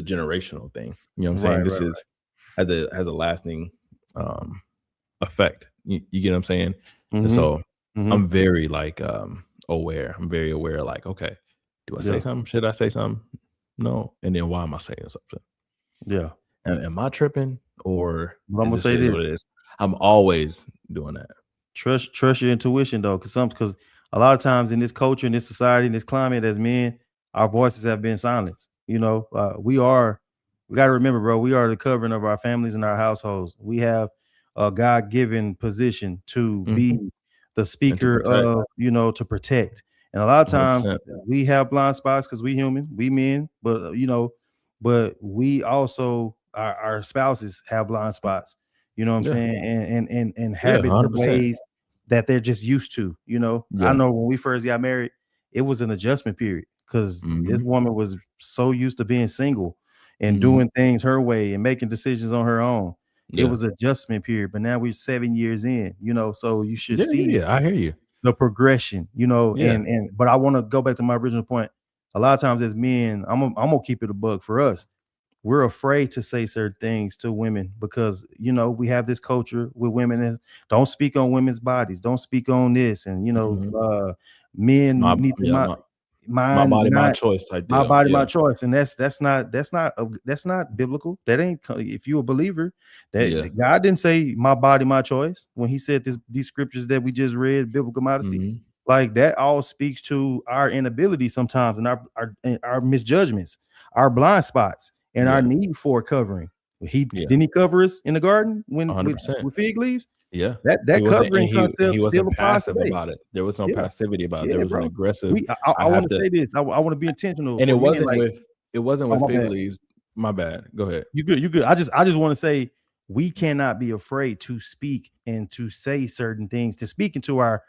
generational thing. You know what I'm saying? Right, This right, is has a lasting effect. You get what I'm saying? And so I'm very like aware. I'm very aware, like, okay, do I say Yeah. something? Should I say something? No. And then why am I saying something? Yeah. Am I tripping, or But I'm is gonna this say is what it is? I'm always doing that. Trust your intuition though, because a lot of times in this culture, in this society, in this climate, as men, our voices have been silenced. You know, we got to remember, bro, we are the covering of our families and our households. We have a God-given position to be the speaker protect. of, you know, to protect. And a lot of times 100%. we have blind spots because we human, we men, but you know, but we also our spouses have blind spots. You know what I'm Yeah. saying? And Yeah, habits and 100%. ways that they're just used to. You know, I Yeah. know when we first got married, it was an adjustment period because this woman was so used to being single and doing things her way and making decisions on her own. It Yeah. was adjustment period, but now we're 7 years in, you know, so you should Yeah, see yeah, I hear you. the progression, you know, Yeah. and but I want to go back to my original point. A lot of times as men, I'm gonna keep it a bug for us. We're afraid to say certain things to women because you know we have this culture with women and don't speak on women's bodies, don't speak on this, and you know, men need to My mind body, my not choice type my deal. body, Yeah. my choice, and that's not biblical. That ain't if you a believer. Yeah. God didn't say my body, my choice when He said these scriptures that we just read, biblical modesty. Like that all speaks to our inability sometimes and our misjudgments, our blind spots, and our Yeah. need for covering. Yeah. Didn't He cover us in the garden when 100%. with fig leaves? Yeah. That covering He concept still wasn't applies passive today. about it. There was no Yeah, passivity about it. yeah, There was an bro. aggressive, I I have want to to, say this. I want to be intentional and it for men. wasn't Like, with my fig bad. leaves. My bad. Go ahead. You good. I just want to say we cannot be afraid to speak and to say certain things, to speak into our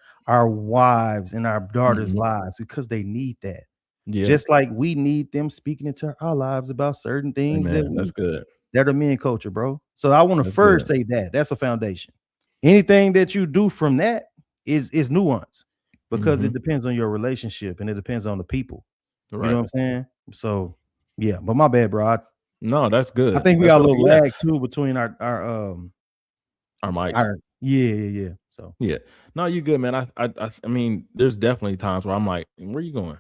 wives and our daughters' lives because they need that. Yeah. Just like we need them speaking into our lives about certain Hey, things man, that's good. that are men culture, bro. So I want to That's first good. say that's a foundation. Anything that you do from that is nuance because it depends on your relationship and it depends on the people. You know Right. what I'm saying? So yeah, but my bad, bro. No, that's good. I think we That's got a real little good. Yeah. lag too between our mics. Yeah. So Yeah. No, you good, man. I mean, there's definitely times where I'm like, where you going?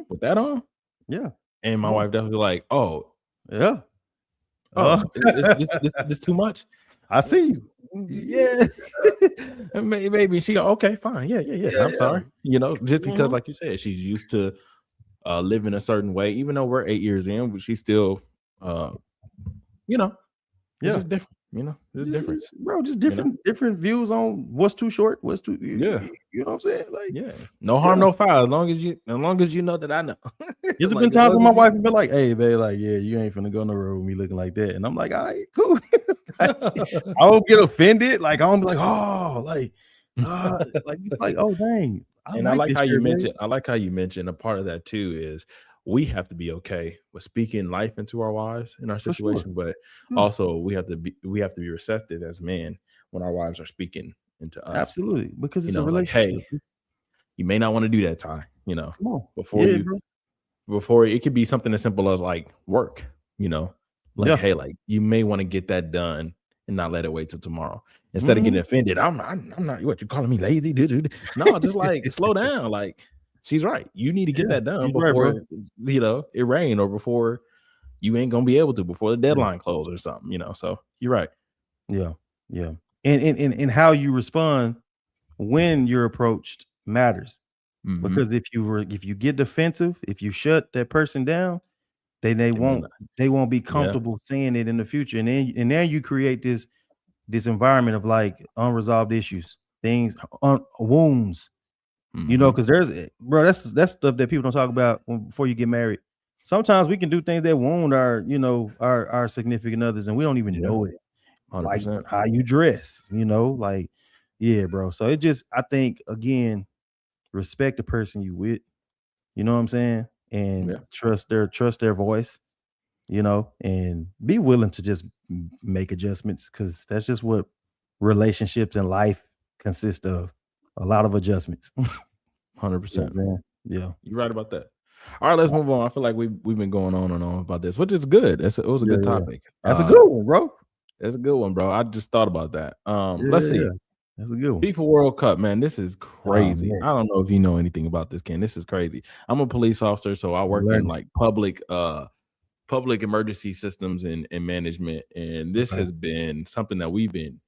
With that on? Yeah. And my wife definitely like, oh, Yeah. is this too much? I see you. Yeah. Maybe she go, okay, fine. Yeah. I'm sorry. You know, just because like you said, she's used to living a certain way, even though we're 8 years in, but she's still you know, this is different. You know, there's a difference. Bro, just different views on what's too short, what's too Yeah. You know what I'm saying? Like, yeah. No harm, no foul. As long as you know that I know. There's Like, been as times long when my as you- wife would be like, hey, babe, like, yeah, you ain't finna go nowhere with me looking like that. And I'm like, all right, cool. I don't get offended. Like, I don't be like, oh, like, oh, dang. And I like this how you shirt, babe. mentioned. I like how you mentioned a part of that too is we have to be okay with speaking life into our wives in our sure. situation, but also we have to be receptive as men when our wives are speaking into us. Absolutely, because You it's know, a it's like, relationship. hey, you may not want to do that, Ty. You know, Come on. before Bro. before it could be something as simple as like work. You know, like hey, like you may want to get that done and not let it wait till tomorrow. Instead of getting offended, I'm not. What you calling me lazy? No, just like slow down. Like she's right. You need to get that done before it rain or before you ain't gonna be able to before the deadline closes or something. You know, so you're right. Yeah. And how you respond when you're approached matters. Because if you get defensive, if you shut that person down, then they won't be comfortable saying it in the future. And then you create this environment of like unresolved issues, things, wounds. You know, because that's stuff that people don't talk about before you get married. sometimes we can do things that wound our, our significant others, and we don't even know it. 100%. Like how you dress, like, yeah, bro. So I think again, respect the person you with, you know what I'm saying, and trust their voice, and be willing to just make adjustments, because that's just what relationships and life consist of, a lot of adjustments. 100%. Yeah. You're right about that. All right, let's move on. I feel like we've been going on and on about this, which is good. It was a good topic. That's a good one, bro. That's a good one, bro. I just thought about that. Let's see. That's a good one. FIFA World Cup, man. This is crazy. I don't know if you know anything about this, Ken. This is crazy. I'm a police officer, so I work in like public emergency systems and management. And this has been something that we've been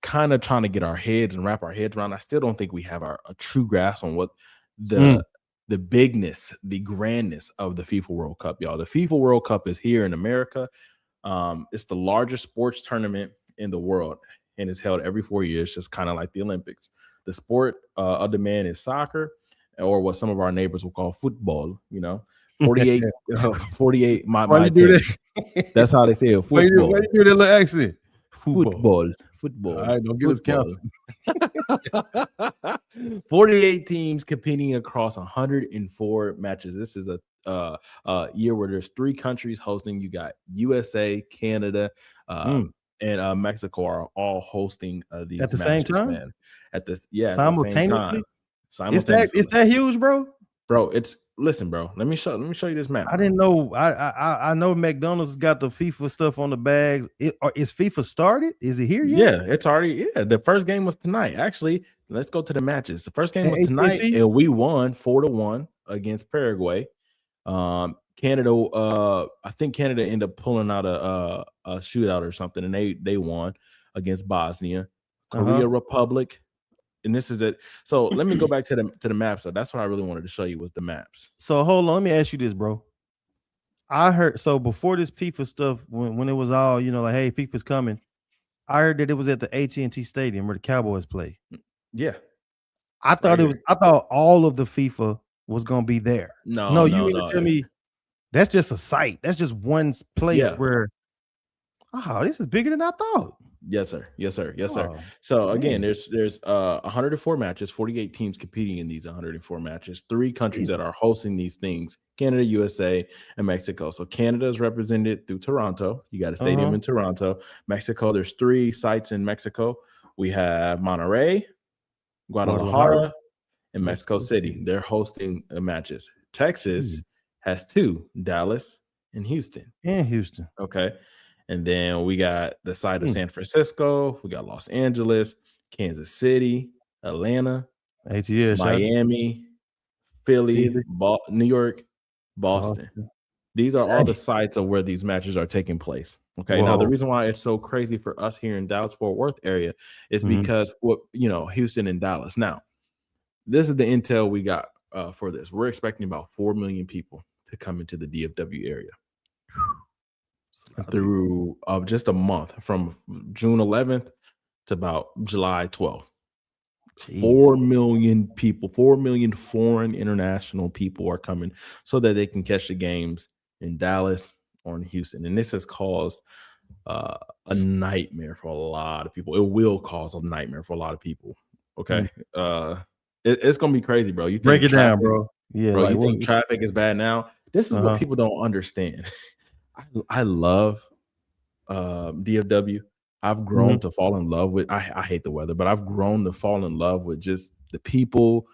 kind of trying to get our heads and wrap our heads around. I still don't think we have a true grasp on what the bigness, the grandness of the FIFA World Cup, y'all. The FIFA World Cup is here in America. It's the largest sports tournament in the world, and it's held every 4 years, just kind of like the Olympics. The sport of the man is soccer, or what some of our neighbors will call football. 48, 48. My take. That's how they say it. Football. Why you do that little accent? Football. All right, don't get us counted. 48 teams competing across 104 matches. This is a year where there's 3 countries hosting. You got USA, Canada, and Mexico are all hosting these at the matches, same time. Man. At the same Simultaneously. Simultaneously. Is that huge, bro? Bro, listen, bro. Let me show you this map. I didn't know. I know McDonald's got the FIFA stuff on the bags. Is FIFA started? Is it here yet? Yeah, it's already. Yeah, the first game was tonight. Actually, let's go to the matches. The first game was tonight, and we won 4-1 against Paraguay. Canada. I think Canada ended up pulling out a shootout or something, and they won against Bosnia. Korea Republic. And this is it. So let me go back to the maps. So that's what I really wanted to show you was the maps. So hold on, let me ask you this, bro. I heard before this FIFA stuff, when it was all like, hey, FIFA's coming. I heard that it was at the AT&T Stadium where the Cowboys play. Yeah, I thought I thought all of the FIFA was gonna be there. No, you mean to tell me that's just a site? That's just one place where. Oh, this is bigger than I thought. Yes, sir. So again, there's 104 matches, 48 teams competing in these 104 matches, 3 countries that are hosting these things: Canada, USA, and Mexico. So Canada is represented through Toronto. You got a stadium in Toronto. Mexico, there's 3 sites in Mexico. We have Monterrey, Guadalajara, and Mexico City. They're hosting matches. Texas has 2, Dallas and Houston. Okay. And then we got the side of San Francisco. We got Los Angeles, Kansas City, Atlanta, Miami, Philly, New York, Boston. These are all the sites of where these matches are taking place. Okay. Now, the reason why it's so crazy for us here in Dallas-Fort Worth area is because Houston and Dallas. Now, this is the intel we got for this. We're expecting about 4 million people to come into the DFW area through just a month, from June 11th to about July 12th. 4 million people, 4 million foreign international people are coming so that they can catch the games in Dallas or in Houston. And this has caused a nightmare for a lot of people. It will cause a nightmare for a lot of people. Okay. It's going to be crazy, bro. You think break it down, bro. Yeah. Bro, you think traffic is bad now? This is what people don't understand. I love DFW. I've grown to fall in love with. I hate the weather, but I've grown to fall in love with just the people,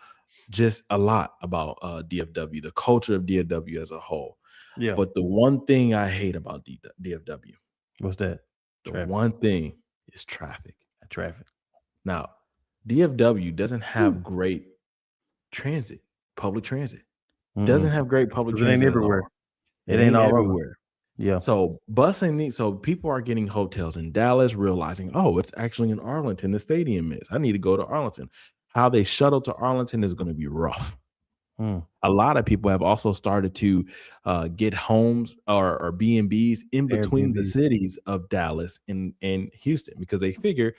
just a lot about DFW, the culture of DFW as a whole. Yeah. But the one thing I hate about DFW, what's that? One thing is traffic. Now, DFW doesn't have great transit, public transit. Doesn't have great public transit. It ain't everywhere. It ain't all everywhere. Yeah. So people are getting hotels in Dallas, realizing, it's actually in Arlington the stadium is. I need to go to Arlington. How they shuttle to Arlington is going to be rough. A lot of people have also started to get homes or B&Bs in between the cities of Dallas and Houston, because they figure,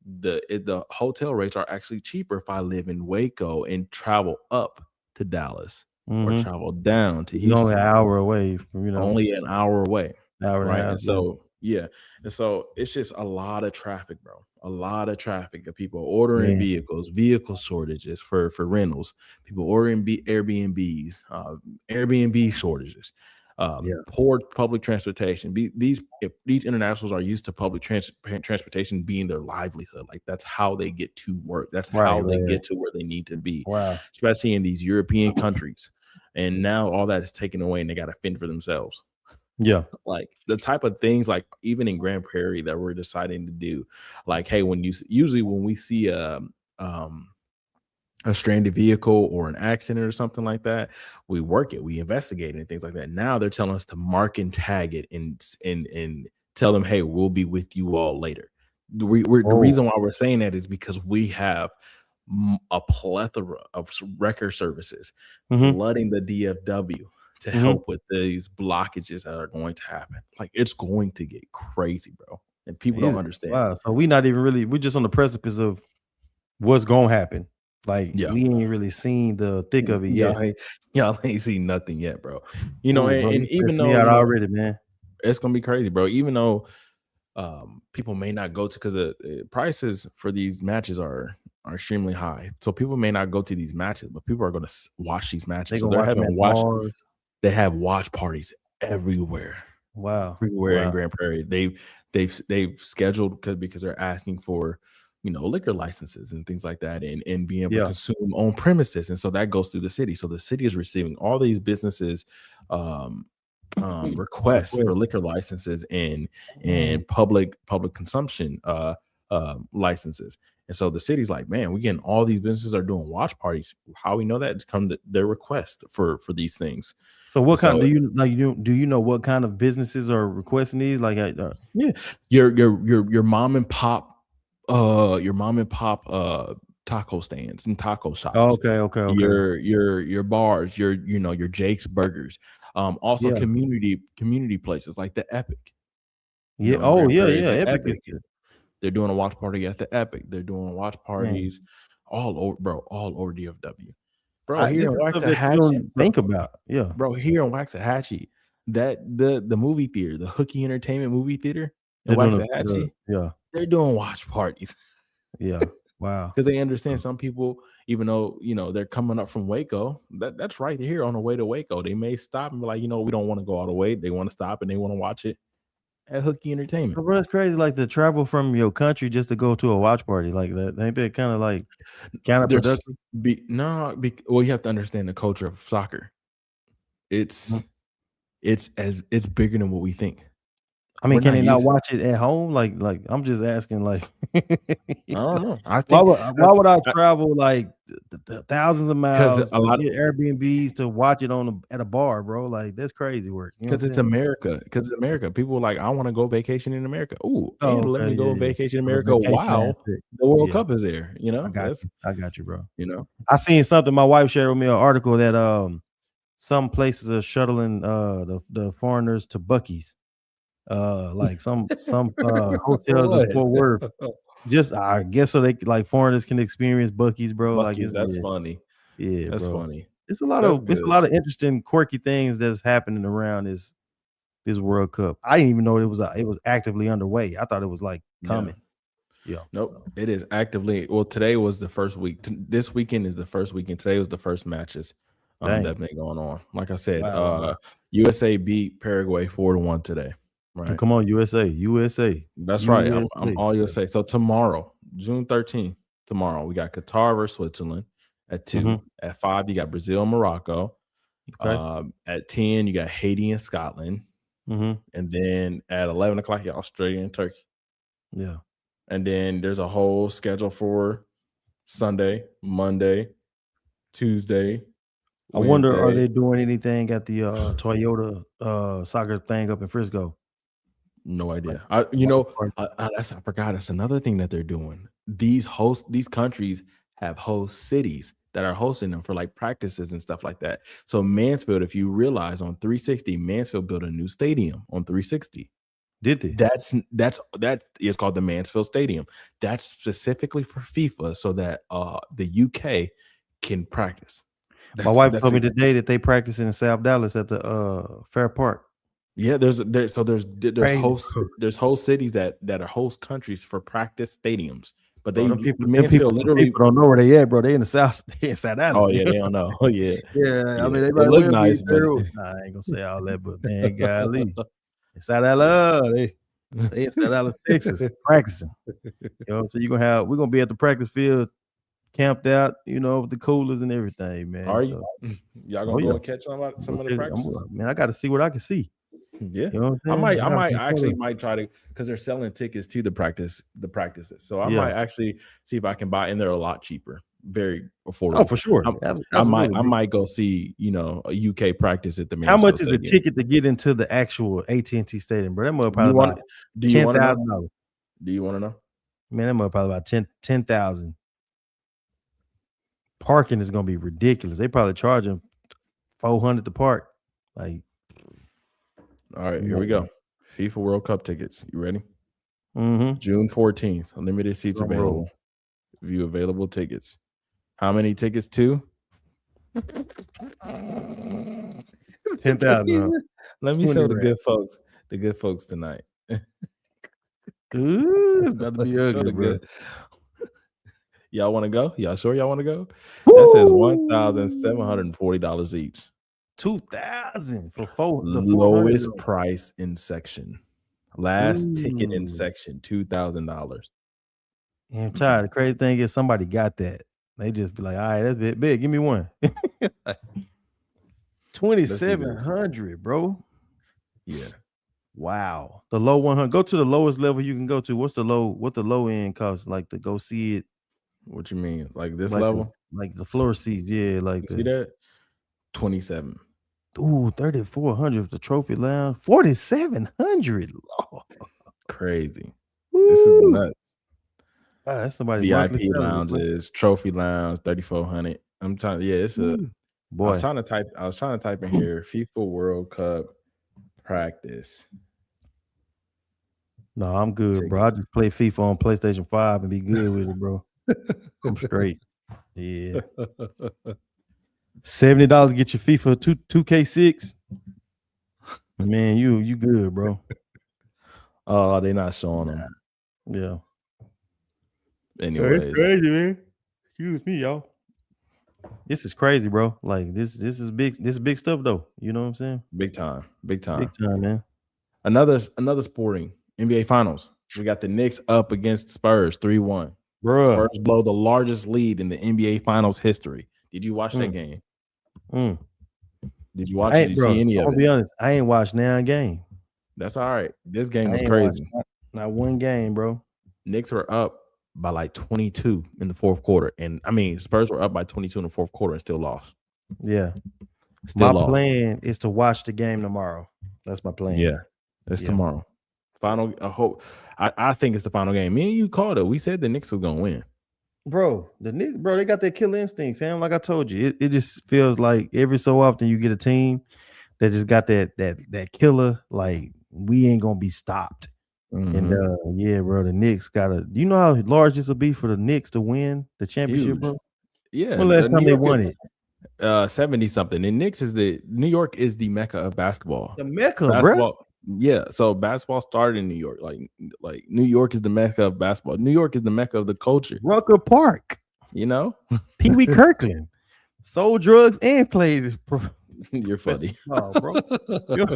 the hotel rates are actually cheaper if I live in Waco and travel up to Dallas or travel down to You're only an Houston, hour away from, only an hour away, hour and a right? half. And so and so it's just a lot of traffic, bro. A lot of traffic of people ordering Man. vehicle shortages for rentals, people ordering Airbnbs, Airbnb shortages, poor public transportation. If these internationals are used to public transportation being their livelihood, like that's how they get to work. That's how they get to where they need to be, Wow. especially in these European countries. And now all that is taken away, and they got to fend for themselves. Yeah. Like the type of things, like even in Grand Prairie, that we're deciding to do, like, hey, when we see a stranded vehicle or an accident or something like that, we work it, we investigate it and things like that. Now they're telling us to mark and tag it and tell them, hey, we'll be with you all later. The reason why we're saying that is because we have a plethora of record services flooding the DFW to help with these blockages that are going to happen. Like, it's going to get crazy, bro. And people don't understand. Wow. So we're just on the precipice of what's gonna happen. Like, we ain't really seen the thick of it yet. Y'all ain't seen nothing yet, bro. You know, Ooh, bro, and even though already, man, it's gonna be crazy, bro. Even though people may not go to, because the prices for these matches are extremely high, so people may not go to these matches, but people are going to watch these matches. So they have watch parties everywhere. Wow. Everywhere in Grand Prairie. They've scheduled because they're asking for, liquor licenses and things like that, and being able to consume on premises. And so that goes through the city. So the city is receiving all these businesses requests for liquor licenses and public consumption licenses. And so the city's like, man, we getting all these businesses are doing watch parties. How we know that? It's come to their request for these things. So what kind do you know what kind of businesses are requesting these? Like, your mom and pop taco stands and taco shops. Okay. Your bars, your Jake's Burgers. Also community places like the Epic. Epic. They're doing a watch party at the Epic. They're doing watch parties all over DFW. Bro, here in Waxahachie, think about. Bro, here in Waxahachie, that the movie theater, the Hooky Entertainment movie theater in Waxahachie, they're doing watch parties. Wow. Because they understand some people, even though they're coming up from Waco, that's right here on the way to Waco. They may stop and be like, we don't want to go all the way. They want to stop and they want to watch it at Hooky Entertainment. Bro, it's crazy, like, to travel from your country just to go to a watch party like that. Ain't that kind of like counterproductive? Well, you have to understand the culture of soccer. It's bigger than what we think. I mean, can they not watch it at home? Like I'm just asking. Like, I don't know. I think why would I travel like the thousands of miles a lot to get Airbnbs to watch it at a bar, bro? Like, that's crazy work. Because it's America. People are like, I want to go vacation in America. Let me go vacation in America while the World Cup is there. I got you, bro. I seen something. My wife shared with me an article that some places are shuttling the foreigners to Buc-ee's. Like some hotels in Fort Worth. Just, I guess, so they like foreigners can experience Buc-ee's, bro. Buc-ee's, that's funny. Yeah, that's bro. funny. It's a lot of interesting, quirky things that's happening around this World Cup. I didn't even know it was actively underway. I thought it was like coming. Nope. It is actively. Well, today was the first week. This weekend is the first weekend. Today was the first matches that have been going on. Like I said, USA beat Paraguay 4-1 today. Right. Come on, USA. That's right. I'm all USA. So tomorrow, June 13th, we got Qatar versus Switzerland at 2. At 5, you got Brazil and Morocco. At 10, you got Haiti and Scotland. And then at 11 o'clock, you got Australia and Turkey. Yeah. And then there's a whole schedule for Sunday, Monday, Tuesday. I wonder, are they doing anything at the Toyota soccer thing up in Frisco? No idea. I forgot. That's another thing that they're doing. These countries have host cities that are hosting them for like practices and stuff like that. So Mansfield, if you realize, on 360, Mansfield built a new stadium on 360. Did they? That is called the Mansfield Stadium. That's specifically for FIFA, so that the UK can practice. My wife told me today that they practicing in South Dallas at the Fair Park. Yeah, there's Crazy, whole cities that are host countries for practice stadiums. But Bro, they them people literally don't know where they at, bro. They in the South Dallas. oh yeah, they don't know. Oh yeah. Yeah, I mean they It might look well nice, be but thorough. Nah, I ain't gonna say all that, but man, golly. In South Dallas, they in South Dallas, Texas, practicing. You know, so we're gonna be at the practice field, camped out, you know, with the coolers and everything, man. Are you? So, Y'all gonna go and catch some of the practices? Man, I gotta see what I can see. Yeah, You know what I'm saying? I actually might try to, because they're selling tickets to the practices. So I might actually see if I can buy, and they're a lot cheaper, very affordable. Oh, for sure. I might go see, you know, a UK practice at the. How much is the ticket to get into the actual AT&T Stadium, bro? That must probably about $10,000. Do you want to know? Man, that must probably about 10,000. Parking is gonna be ridiculous. They probably charging $400 to park. Like, all right, here we go. FIFA World Cup tickets. You ready? Mm-hmm. June 14th. Unlimited seats available. View available tickets. How many tickets to? 10,000. Let me show the good folks tonight. Ooh, it's about to be ugly, bro. Y'all want to go? Y'all sure y'all want to go? That says $1,740 each. 2,000 for four. The lowest price in section. Last ticket in section, $2,000. I'm tired. The crazy thing is somebody got that. They just be like, all right, that's a bit big. Give me one. 2,700, bro. Yeah. Wow. The low 100. Go to the lowest level you can go to. What the low end costs? Like to go see it. What you mean? Like this level? Like the floor seats. Yeah. Like see that? 27. Ooh, 3,400 the trophy lounge. 4,700. Crazy. Woo. This is nuts. That's somebody VIP lounges, trophy lounge, 3,400. I'm trying. Yeah, it's a boy. I was trying to type in here FIFA World Cup practice. No, I'm good, bro. I just play FIFA on PlayStation 5 and be good with it, bro. I'm straight. Yeah. $70 get your FIFA 2K6. Man, you good, bro. Oh, they're not showing them. Yeah. Anyways, it's crazy, man. Excuse me, y'all. This is crazy, bro. Like this is big. This is big stuff, though. You know what I'm saying? Big time, man. Another sporting NBA Finals. We got the Knicks up against Spurs 3-1. Bro, Spurs blow the largest lead in the NBA Finals history. Did you watch that game? Did you watch it? Did you see any of it? I'll be honest. I ain't watched now a game. That's all right. This game was crazy. Not one game, bro. Knicks were up by like 22 in the fourth quarter. And I mean, Spurs were up by 22 in the fourth quarter and still lost. Yeah. Still my plan is to watch the game tomorrow. That's my plan. Yeah. It's tomorrow. Final. I think it's the final game. Me and you called it. We said the Knicks were gonna win. Bro, the Knicks, bro, they got that killer instinct, fam. Like I told you, it just feels like every so often you get a team that just got that killer. Like we ain't gonna be stopped. And yeah, bro, the Knicks gotta. You know how large this will be for the Knicks to win the championship, Huge. bro? Yeah. When last time they won it? 70 something. And New York is the mecca of basketball. The mecca, bro. Yeah. So basketball started in New York. Like New York is the mecca of basketball. New York is the mecca of the culture. Rucker Park. You know, Pee Wee Kirkland sold drugs and played. You're funny. Oh, bro. That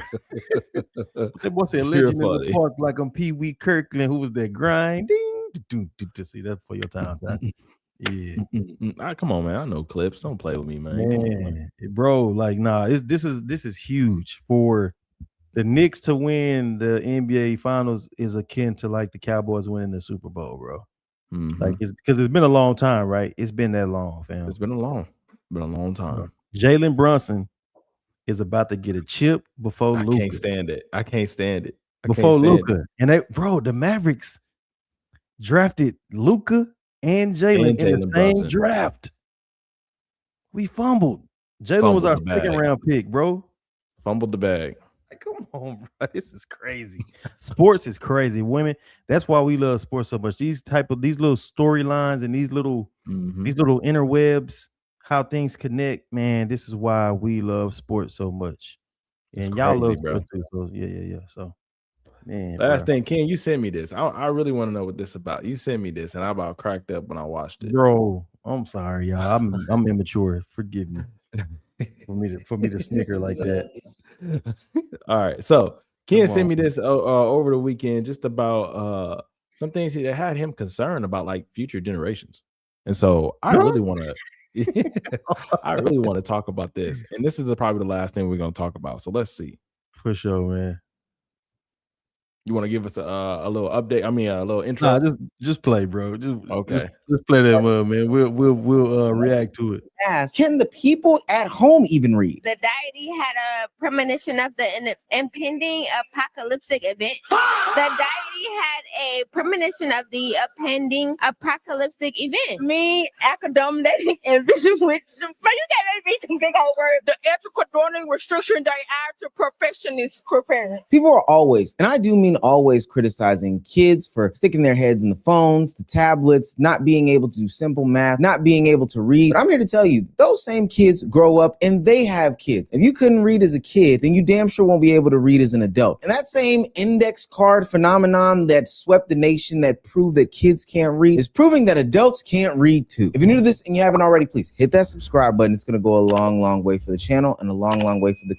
boy said legend in the park like I'm Pee Wee Kirkland, who was that grinding. See that for your time. Yeah. Come on, man. I know clips. Don't play with me, man. Come on, bro. Like, nah, this is huge for the Knicks to win the NBA Finals is akin to like the Cowboys winning the Super Bowl, bro. Like it's because it's been a long time, right? It's been that long, fam. It's been a long time. Jalen Brunson is about to get a chip before Luka. I can't stand it. Before Luka. And the Mavericks drafted Luka and Jalen in the same draft. We fumbled. Jalen was our second round pick, bro. Fumbled the bag. Like, come on, bro. This is crazy. Sports is crazy. Women, that's why we love sports so much. These little storylines and these little interwebs how things connect, man. This is why we love sports so much. It's And y'all love crazy, bro. sports too. So yeah. So man, Last bro. thing, Ken, you sent me this. I really want to know what this about. You sent me this, and I about cracked up when I watched it. Bro, I'm sorry, y'all. I'm immature. Forgive me for me to snicker like that. All right, so Ken Come sent on. me this over the weekend, just about some things that had him concerned about like future generations, and so I really want to, I really want to talk about this, and this is probably the last thing we're gonna talk about. So let's see. For sure, man. You want to give us a little update? I mean, a little intro. Nah, just play, bro. Okay. Just play that one, man. We'll react to it. Ask, can the people at home even read? The deity had a premonition of the impending apocalyptic event. The deity had a premonition of the impending apocalyptic event. Me, academic, and vision with the you can't make some big old words. The ethical drawing restriction they add to perfectionist preference. People are always, and I do mean always, criticizing kids for sticking their heads in the phones, the tablets, not being able to do simple math, not being able to read. But I'm here to tell you, those same kids grow up and they have kids. If you couldn't read as a kid, then you damn sure won't be able to read as an adult. And that same index card phenomenon that swept the nation, that proved that kids can't read, is proving that adults can't read too. If you're new to this and you haven't already, please hit that subscribe button. It's going to go a long, long way for the channel and a long, long way for the...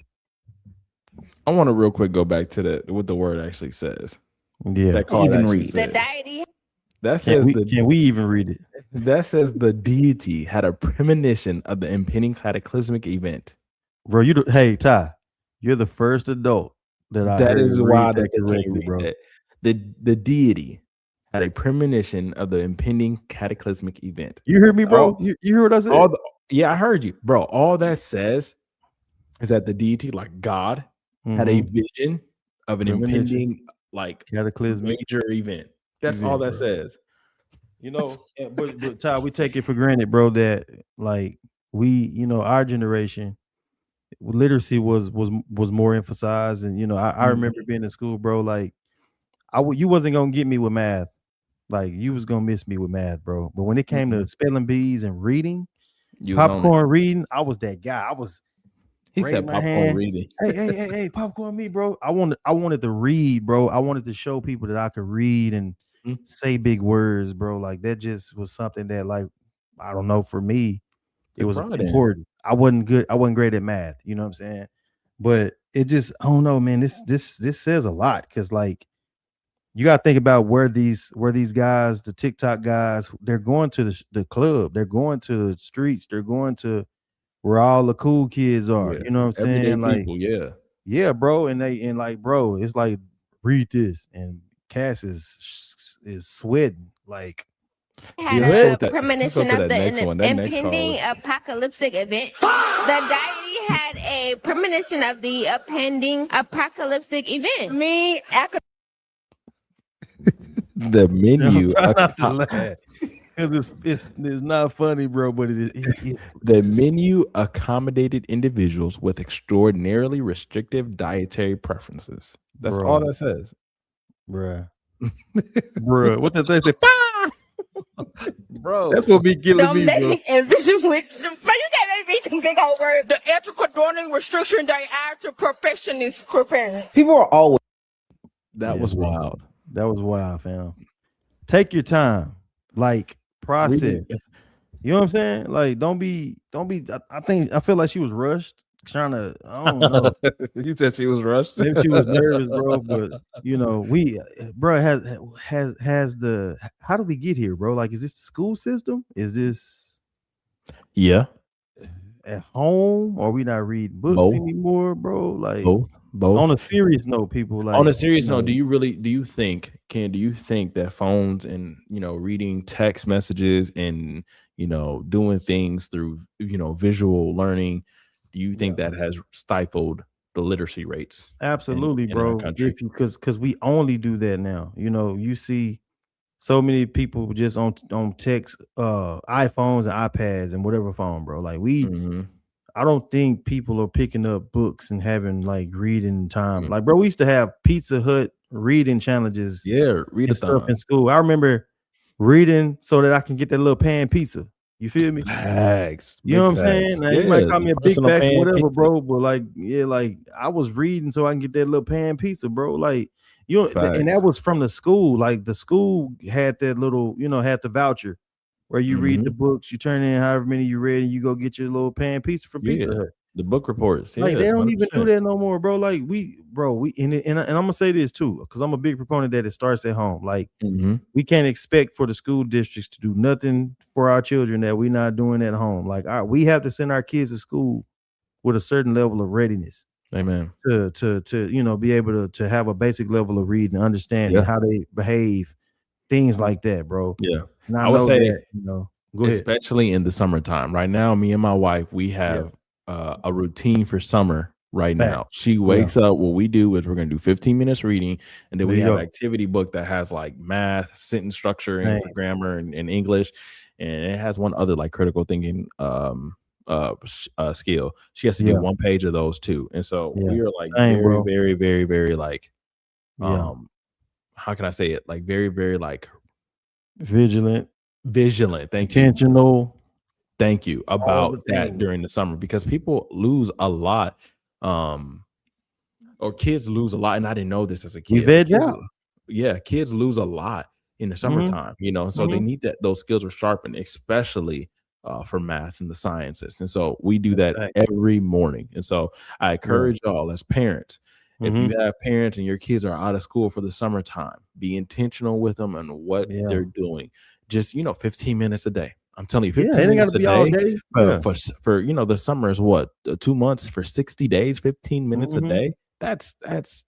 I want to real quick go back to what the word actually says. Yeah. That card Even actually read. The says. deity That says Can we even read it? that says the deity had a premonition of the impending cataclysmic event. Bro, hey Ty, you're the first adult that I That heard is read why that they can't correctly, read bro. that. The deity had a premonition of the impending cataclysmic event. You heard me, bro? All- You heard what I said? Yeah, I heard you, bro. All that says is that the deity, like God, had a vision of an Premonition. impending, like, cataclysmic. major event. That's Event, all that bro. says. You know, but Ty, we take it for granted, bro, that like our generation, literacy was more emphasized, and I remember being in school, bro. Like, you wasn't gonna get me with math, like you was gonna miss me with math, bro. But when it came to spelling bees and reading, You was on it. popcorn reading, I was that guy. I was. He raising said my popcorn hand. reading. Hey, popcorn me, bro. I wanted to read, bro. I wanted to show people that I could read and say big words, bro. Like that just was something that, like, I don't know, for me, it was important. I wasn't good. I wasn't great at math. You know what I'm saying? But it just, I don't know, man. This says a lot, because like you got to think about where these guys, the TikTok guys, they're going to the club, they're going to the streets, they're going to where all the cool kids are. Yeah. You know what I'm Everyday saying? Like, people, yeah, bro. And like, bro, it's like, read this, and Cass is sweating. Like, had let's go with a that. premonition Let's go to of that the next one. That next impending call apocalyptic event. The deity had a premonition of the impending apocalyptic event. Me, the menu. try not to laugh, because it's not funny, bro. But The menu accommodated individuals with extraordinarily restrictive dietary preferences. That's Bro. all that says. bruh. What did they say? Bro, that's what be killing me, bro. dominating, and vision with the you can't make some big old words. The ethical drawing restriction they add to perfectionist preference. People are always... That Yeah, was bro. wild. That was wild, fam. Take your time, like, process. You know what I'm saying? Like, don't be. I feel like she was rushed, trying to. I don't know. You said she was rushed. Maybe she was nervous, bro. But bro, has the. How did we get here, bro? Like, is this the school system? Is this Yeah, at home? Or are we not reading books Both. anymore, bro? Like, both. on a serious note, people, like, On a serious you know, note, do you think that phones and reading text messages and doing things through visual learning, do you think that has stifled the literacy rates? absolutely, in our bro. country? Because we only do that now. You see so many people just on text, iPhones and iPads and whatever phone, bro. Like, Mhm. I don't think people are picking up books and having like reading time. Like, bro, we used to have Pizza Hut reading challenges, Yeah, and stuff in school. I remember reading so that I can get that little pan pizza. You feel me? Facts. You know Big what I'm saying? facts. Now, you might Yeah, call the me a big personal back or pan whatever, pizza. bro, but like, yeah, like I was reading so I can get that little pan pizza, bro. Like, you know, and that Facts. was from the school. Like the school had that little, you know, had the voucher where you read the books, you turn in however many you read, and you go get your little pan pizza from Pizza Yeah. Hut. The book reports. Like Yeah, they don't even do 100%. that no more, bro. Like we and I'm gonna say this too, because I'm a big proponent that it starts at home. Like we can't expect for the school districts to do nothing for our children that we're not doing at home. Like we have to send our kids to school with a certain level of readiness Amen. to you know be able to have a basic level of reading, understanding Yeah. how they behave, things like that, bro. Yeah. And I I would know say, that, you know, go ahead. especially in the summertime. Right now, me and my wife, we have a routine for summer right now. Facts. She wakes up. What we do is we're going to do 15 minutes reading, and then There we you have go. activity book that has like math, sentence structure, and Same. for grammar and English, and it has one other like critical thinking skill. She has to do Yeah. one page of those too, and so Yeah. we are like Same, very, bro. very, very, very like Yeah. how can I say it? Like very, very like Vigilant, vigilant. Thank you. intentional, Thank you all the about that things. during the summer because people lose a lot, or kids lose a lot, and I didn't know this as a We kid, but veg out. kids lose a lot in the Mhm. summertime, you know, so they need those skills are sharpened, especially for math and the sciences, and so we do That's that fact. every morning, and so I Yeah. encourage y'all as parents, if you Mhm. have parents and your kids are out of school for the summertime, be intentional with them and what Yeah. they're doing. Just, 15 minutes a day. I'm telling you, Yeah, it 15 ain't minutes gotta a be all day day. for Yeah. the summer is what 2 months for 60 days, 15 minutes a Mhm. day. That's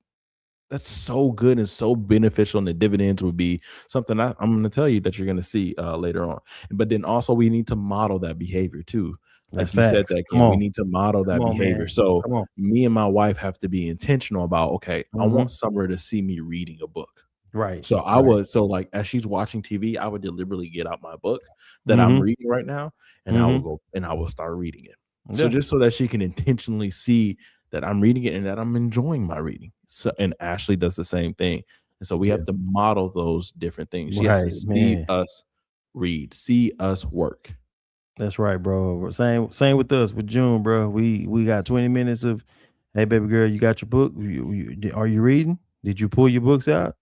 so good and so beneficial, and the dividends would be something I'm going to tell you that you're going to see later on. But then also we need to model that behavior too. That's Like you said facts. that, Come Ken, we on. need to model Come that on, behavior. man. So Come on. me and my wife have to be intentional about, okay, I want Mhm. Summer to see me reading a book. Right. So Right. like as she's watching TV, I would deliberately get out my book that I'm Mhm. reading right now, and I will Mhm. go and I will start reading it. So Yeah. just so that she can intentionally see that I'm reading it and that I'm enjoying my reading. So and Ashley does the same thing. And so we Yeah. have to model those different things. She has to Right, see man. us read, see us work. That's right, bro. Same with us with June, bro. We got 20 minutes of, hey, baby girl, you got your book? Are you reading? Did you pull your books out?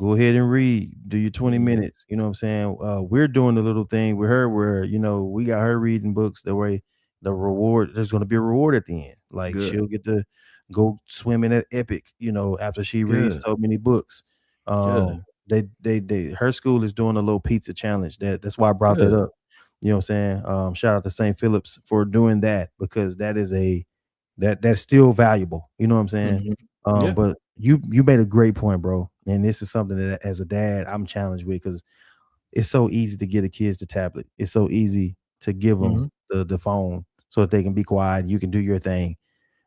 Go ahead and read. Do your 20 Mhm. minutes. You know what I'm saying? We're doing the little thing with her where, you know, we got her reading books the way there's going to be a reward at the end. Like Good. she'll get to go swimming at Epic, you know, after she reads Good. so many books. Good. Her school is doing a little pizza challenge. That's why I brought that Good. up. You know what I'm saying? Shout out to St. Philip's for doing that because that is that's still valuable. You know what I'm saying? Mhm. Yeah. But you made a great point, bro. And this is something that as a dad, I'm challenged with because it's so easy to get the kids the tablet. It's so easy to give them Mhm. the phone so that they can be quiet. And you can do your thing, Yeah.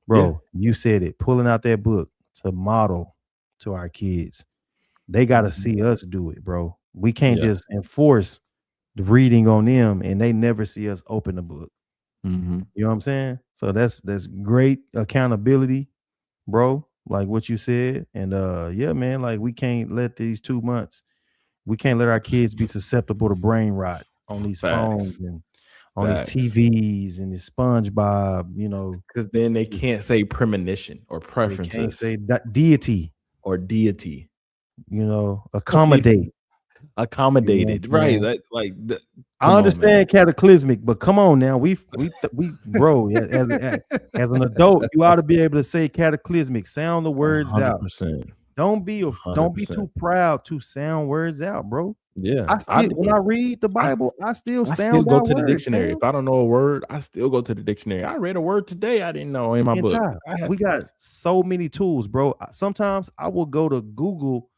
bro. You said it. Pulling out that book to model to our kids. They got to Mhm. see us do it, bro. We can't Yeah. just enforce the reading on them and they never see us open the book. Mhm. You know what I'm saying? So that's great accountability, bro. Like what you said. And yeah, man, like we can't let these 2 months, we can't let our kids be susceptible to brain rot on these phones Facts. and on these Facts. TVs and this SpongeBob, you know, Because then they can't say premonition or they can't preferences say deity, or deity. you know, You accommodate. You know what accommodated, I'm right? saying? That I come on, man. understand cataclysmic, but come on now, bro, as an adult, you ought to be able to say cataclysmic, sound the words out. 100%. Don't be 100%. too proud to sound words out, bro. Yeah, I I still when did. I read the I Bible, I still I still sound go out to the words, dictionary. fam. If I don't know a word, I still go to the dictionary. I read a word today I didn't know in my And book. Ty, we got so many tools, bro. Sometimes I will go to Google.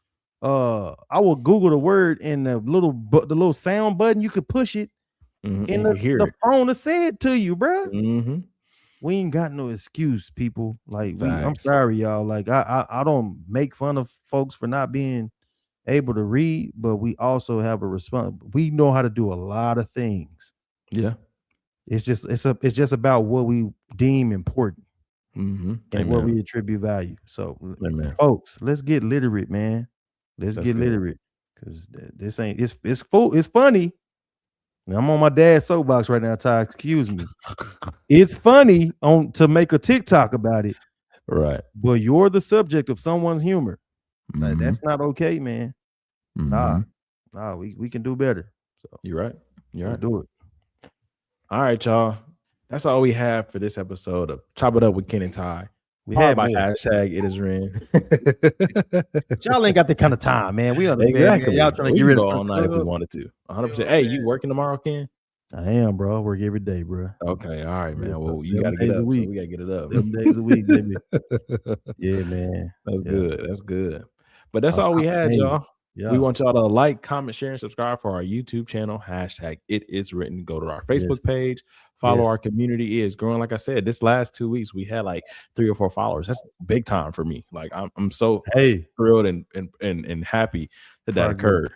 I will Google the word and the little sound button. You could push it, and and you can hear the it. phone to say it to you, bro. Mhm. We ain't got no excuse, people. Like I'm Facts. sorry, y'all. Like I don't make fun of folks for not being able to read, but we also have a response. We know how to do a lot of things. Yeah. It's just about what we deem important Mhm. and what Amen. we attribute value. So, Amen. folks, let's get literate, man. Let's That's get good. literate because this ain't it's funny, I'm on my dad's soapbox right now, Ty. Excuse me. It's funny to make a TikTok about it, Right. but you're the subject of someone's humor. Like, Mhm. that's not okay, man. Mhm. Nah, we can do better. So You're right. You're let's right. do it. All right, y'all. That's all we have for this episode of Chop It Up with Ken and Ty. We Powered had by more. hashtag It Is Ren. Y'all ain't got that kind of time, man. We understand. Exactly. Y'all trying to We get can ready go for all the night if we club. wanted to. 100%. Hey, you working tomorrow, Ken? I am, bro. I work every day, bro. Okay. All right, man. Yeah, Well, you 7 got to get days a up. So week. we got to get it up. 7 days a week, baby. Yeah, man. That's Yeah. good. That's good. But that's Oh, all we had, hey, y'all. yeah. We want y'all to like, comment, share, and subscribe for our YouTube channel. Hashtag It Is Written. Go to our Facebook page. Follow our community. It is growing. Like I said, this last 2 weeks, we had like 3 or 4 followers. That's big time for me. Like I'm so thrilled and happy that occurred.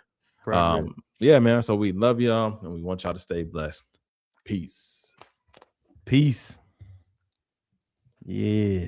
Yeah, man. So we love y'all and we want y'all to stay blessed. Peace. Peace. Yeah.